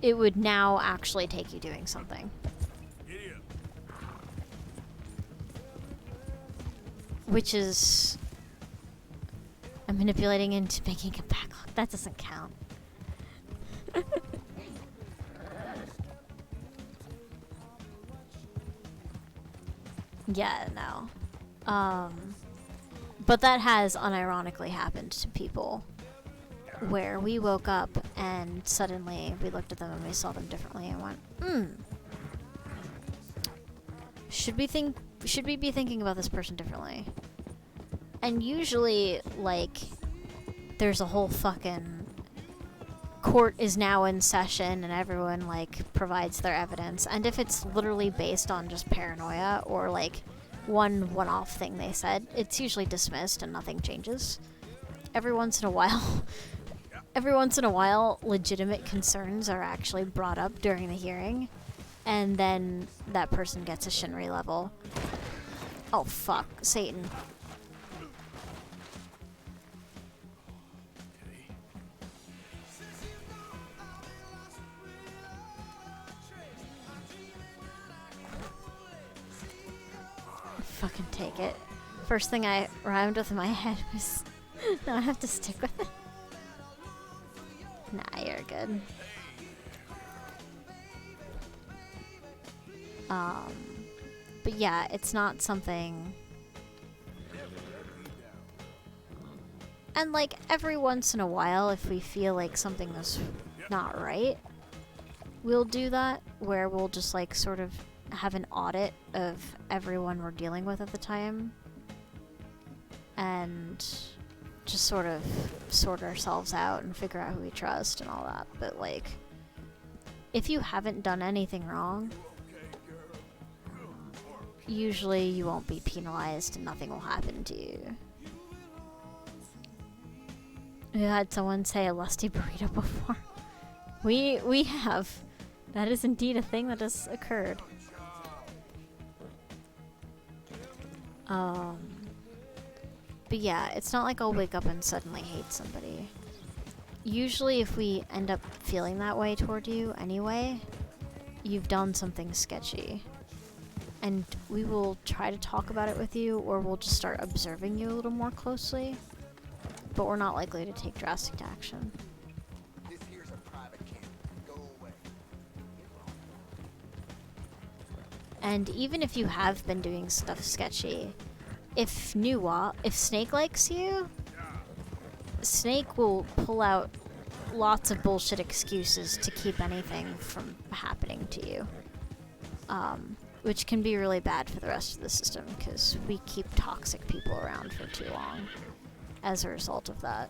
It would now actually take you doing something. Which is... I'm manipulating into making a backlog. That doesn't count. Yeah, no. But that has unironically happened to people. Where we woke up and suddenly we looked at them and we saw them differently and went, should we be thinking about this person differently? And usually, like, there's a whole fucking court is now in session and everyone, like, provides their evidence. And if it's literally based on just paranoia or, like, one-off thing they said, it's usually dismissed and nothing changes. Every once in a while, legitimate concerns are actually brought up during the hearing, and then that person gets a Shinri level. Oh fuck, Satan. Fucking take it. First thing I rhymed with in my head was, now I have to stick with it. Nah, you're good. But yeah, it's not something... And like, every once in a while, if we feel like something is not right, we'll do that, where we'll just like sort of have an audit of everyone we're dealing with at the time. And just sort of sort ourselves out and figure out who we trust and all that. But like, if you haven't done anything wrong, usually you won't be penalized and nothing will happen to you. We had someone say a lusty burrito before. We have. That is indeed a thing that has occurred. But yeah, it's not like I'll wake up and suddenly hate somebody. Usually if we end up feeling that way toward you anyway, you've done something sketchy. And we will try to talk about it with you, or we'll just start observing you a little more closely. But we're not likely to take drastic action. This here's a private camp. Go away. And even if you have been doing stuff sketchy, if Snake likes you, Snake will pull out lots of bullshit excuses to keep anything from happening to you. Which can be really bad for the rest of the system, because we keep toxic people around for too long as a result of that.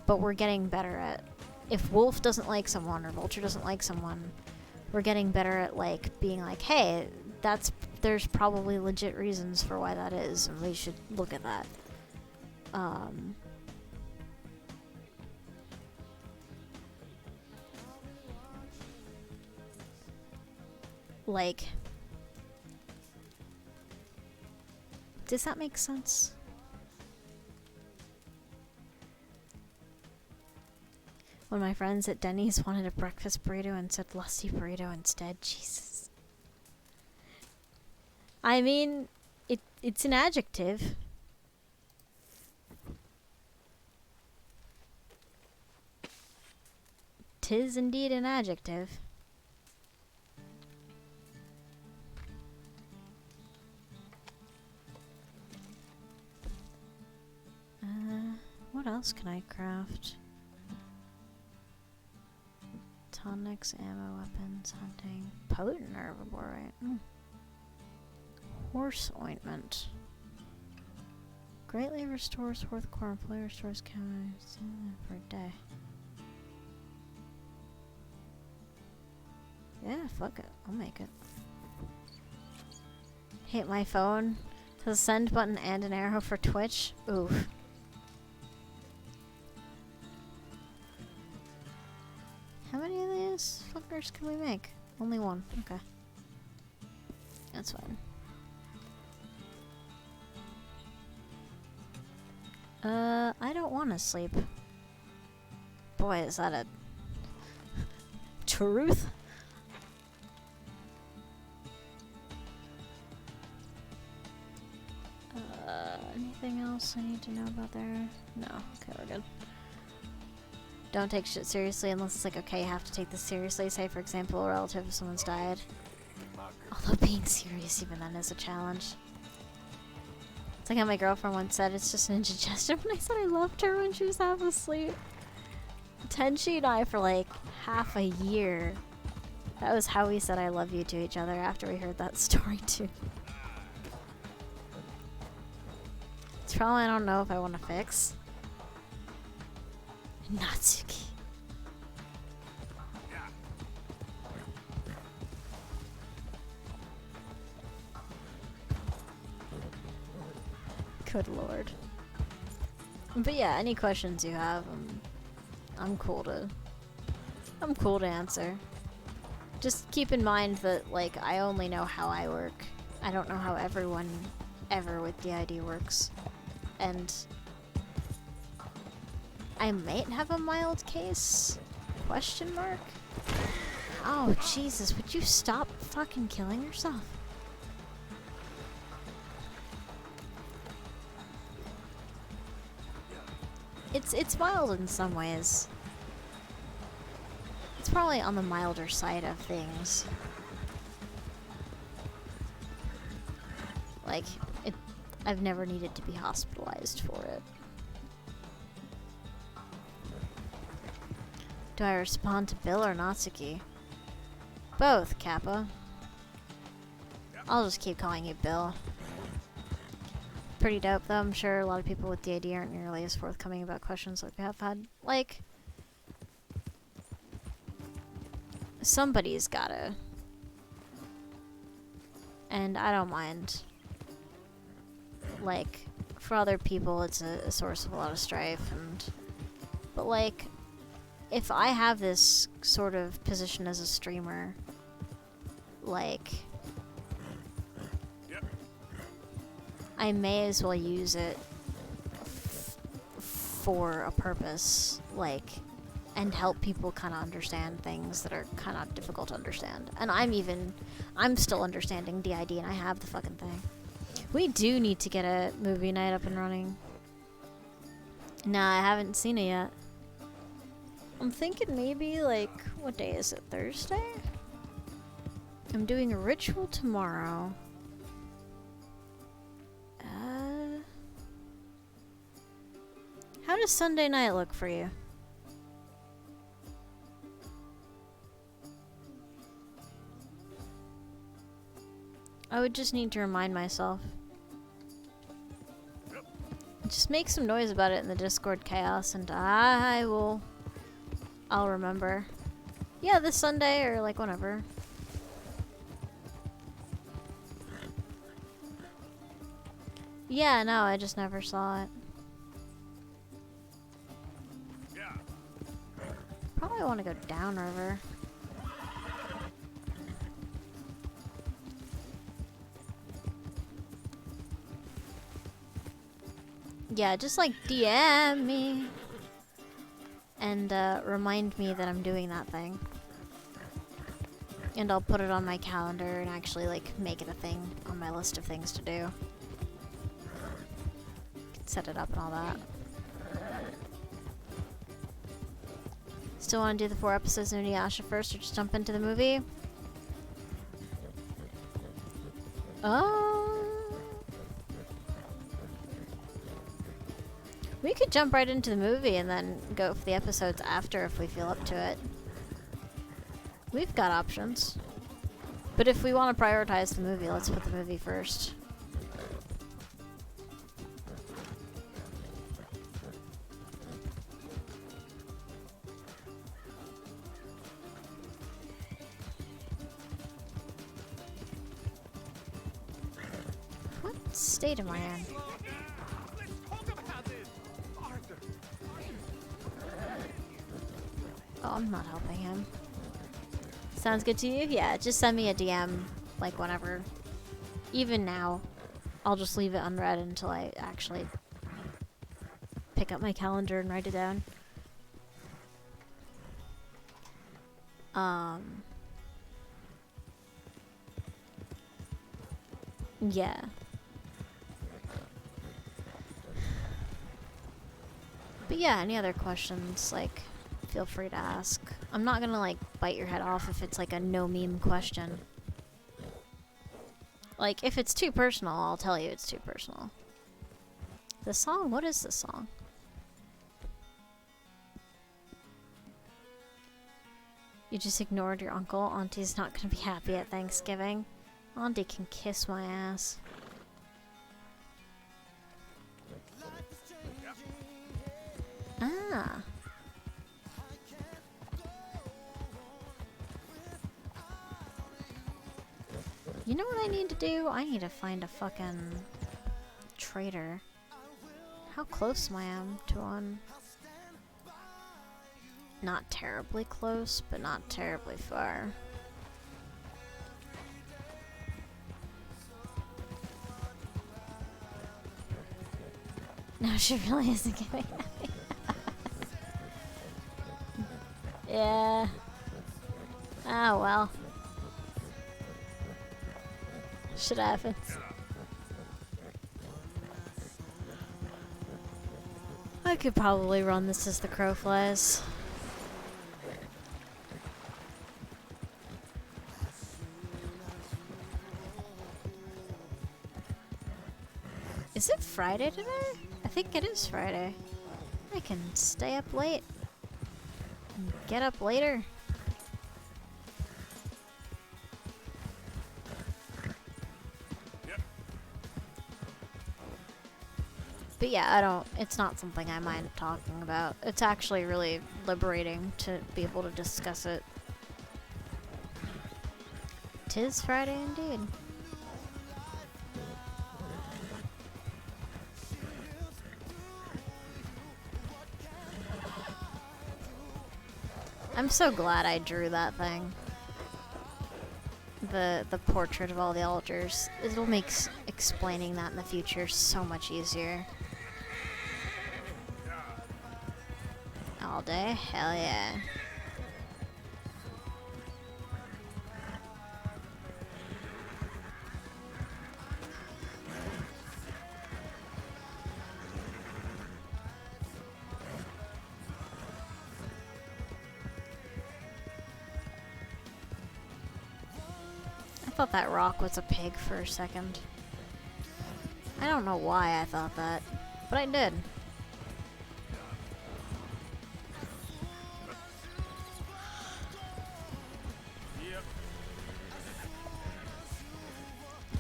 But we're getting better at, if Wolf doesn't like someone or Vulture doesn't like someone, We're getting better at like being like, hey, there's probably legit reasons for why that is, and we should look at that. Like, does that make sense? When my friends at Denny's wanted a breakfast burrito and said lusty burrito instead, Jesus. I mean, it's an adjective. Tis indeed an adjective. What else can I craft? Tonics, ammo, weapons, hunting. Potent herbivore, right? Horse ointment. Greatly restores fourth core, fully restores calories for a day. Yeah, fuck it. I'll make it. Hit my phone. The send button and an arrow for Twitch. Oof. How many of these fuckers can we make? Only one. Okay. That's fine. I don't want to sleep. Boy, is that a truth? Anything else I need to know about there? No. Okay, we're good. Don't take shit seriously unless it's like, okay, you have to take this seriously. Say, for example, a relative of someone's died. Although being serious even then is a challenge. It's like how my girlfriend once said, it's just an indigestion. When I said I loved her when she was half asleep. Tenchi and I for like half a year. That was how we said I love you to each other after we heard that story too. It's probably I don't know if I want to fix. Natsuki. Good lord. But yeah, any questions you have, I'm cool to answer. Just keep in mind that like I only know how I work. I don't know how everyone ever with DID works. And I might have a mild case? Question mark? Oh, Jesus, would you stop fucking killing yourself? It's mild in some ways. It's probably on the milder side of things. Like, I've never needed to be hospitalized for it. Do I respond to Bill or Natsuki? Both, Kappa. I'll just keep calling you Bill. Pretty dope, though. I'm sure a lot of people with DID aren't nearly as forthcoming about questions like we have had. Like, somebody's gotta. And I don't mind. Like, for other people, it's a source of a lot of strife, but like, if I have this sort of position as a streamer, like, I may as well use it for a purpose, like, and help people kind of understand things that are kind of difficult to understand. And I'm still understanding DID, and I have the fucking thing. We do need to get a movie night up and running. Nah, I haven't seen it yet. I'm thinking maybe, like, what day is it? Thursday? I'm doing a ritual tomorrow. How does Sunday night look for you? I would just need to remind myself. Just make some noise about it in the Discord chaos and I'll remember. Yeah, this Sunday or like whenever. Yeah, no, I just never saw it. Yeah. Probably want to go downriver. Yeah, just like DM me. And remind me that I'm doing that thing. And I'll put it on my calendar and actually like make it a thing on my list of things to do. Set it up and all that. Still want to do the 4 episodes of Inuyasha first or just jump into the movie? We could jump right into the movie and then go for the episodes after if we feel up to it. We've got options. But if we want to prioritize the movie, let's put the movie first. What state am I in? Let's talk about this, Arthur. Oh, I'm not helping him. Sounds good to you? Yeah, just send me a DM, like, whenever. Even now. I'll just leave it unread until I actually pick up my calendar and write it down. Yeah. But yeah, any other questions, like, feel free to ask. I'm not gonna, like, bite your head off if it's, like, a no-meme question. Like, if it's too personal, I'll tell you it's too personal. The song? What is the song? You just ignored your uncle. Auntie's not gonna be happy at Thanksgiving. Auntie can kiss my ass. Ah. You know what I need to do? I need to find a fucking trader. How close am I to one? Not terribly close, but not terribly far. No, she really isn't giving me. Yeah. Oh well. Shit happens. I could probably run this as the crow flies. Is it Friday today? I think it is Friday. I can stay up late and get up later. But yeah, it's not something I mind talking about. It's actually really liberating to be able to discuss it. 'Tis Friday indeed. I'm so glad I drew that thing. The portrait of all the altars. It'll make explaining that in the future so much easier. All day? Hell yeah. I thought that rock was a pig for a second. I don't know why I thought that, but I did. Yep.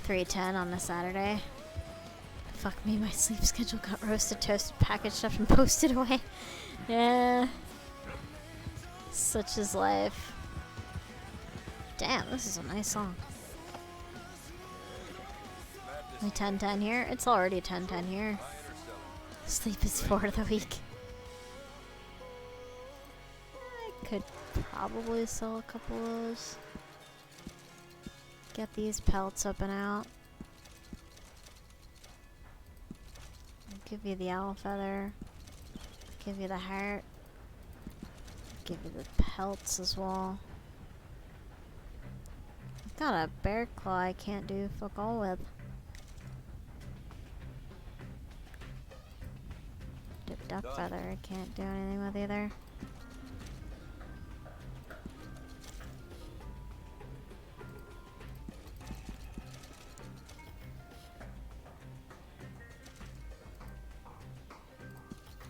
3:10 on a Saturday. Fuck me, my sleep schedule got roasted, toasted, packaged up, and posted away. Yeah. Such is life. Damn, this is a nice song. We 10-10 here? It's already 10-10 here. Sleep is for the weak. I could probably sell a couple of those. Get these pelts up and out. I'll give you the owl feather. Give you the heart. Give you the pelts as well. I've got a bear claw I can't do fuck all with. The duck feather I can't do anything with either.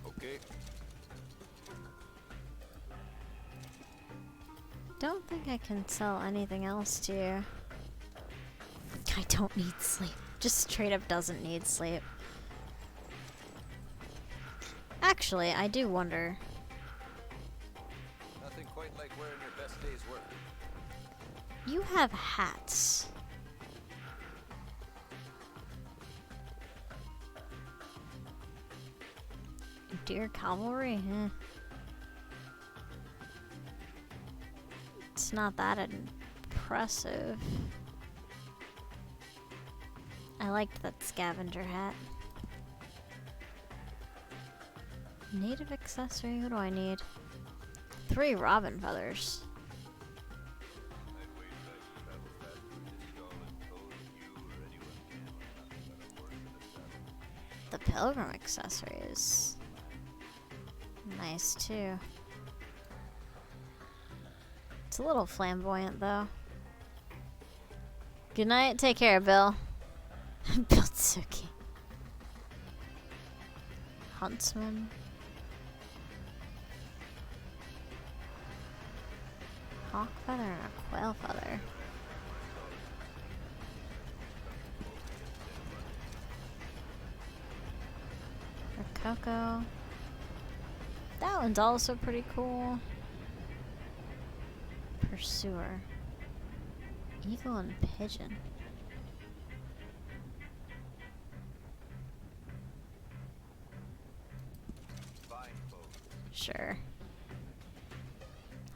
Okay. Don't think I can sell anything else to you. I don't need sleep. Just straight up doesn't need sleep. Actually, I do wonder. Nothing quite like wearing your best day's work. You have hats. Deer cavalry? Eh. It's not that impressive. I liked that scavenger hat. Native accessory? What do I need? 3 robin feathers. The pilgrim accessory is nice too. It's a little flamboyant though. Good night. Take care, Bill. Biltsuki. Huntsman. Hawk feather and a quail feather. Rococo. That one's also pretty cool. Pursuer. Eagle and pigeon. Sure.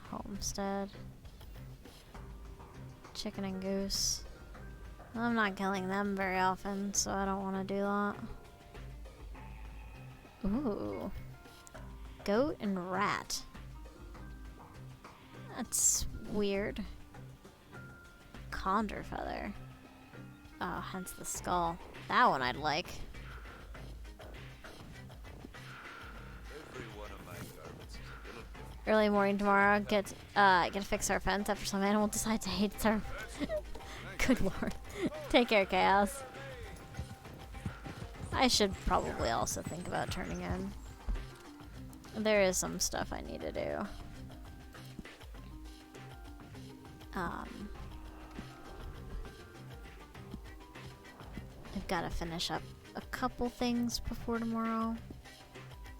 Homestead. Chicken and goose. I'm not killing them very often, so I don't want to do that. Ooh. Goat and rat. That's weird. Condor feather. Oh, hence the skull. That one I'd like. Early morning tomorrow, get to fix our fence after some animal decides to hate our. Good lord. Take care, Chaos. I should probably also think about turning in. There is some stuff I need to do. I've got to finish up a couple things before tomorrow.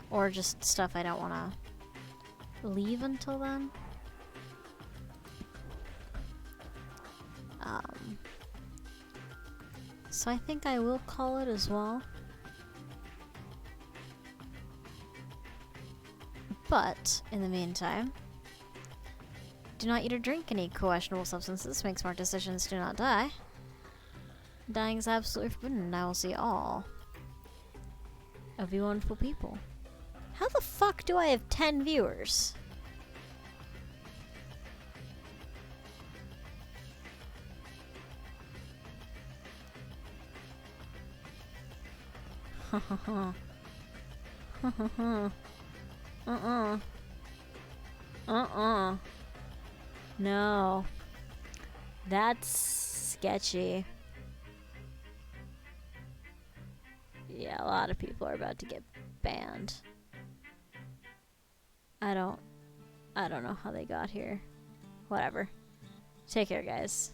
Or just stuff I don't want to leave until then. So I think I will call it as well. But, in the meantime, do not eat or drink any questionable substances. Make smart decisions. Do not die. Dying is absolutely forbidden, and I will see all of you wonderful people. How the fuck do I have 10 viewers? No. That's sketchy. Yeah, a lot of people are about to get banned. I don't know how they got here. Whatever. Take care, guys.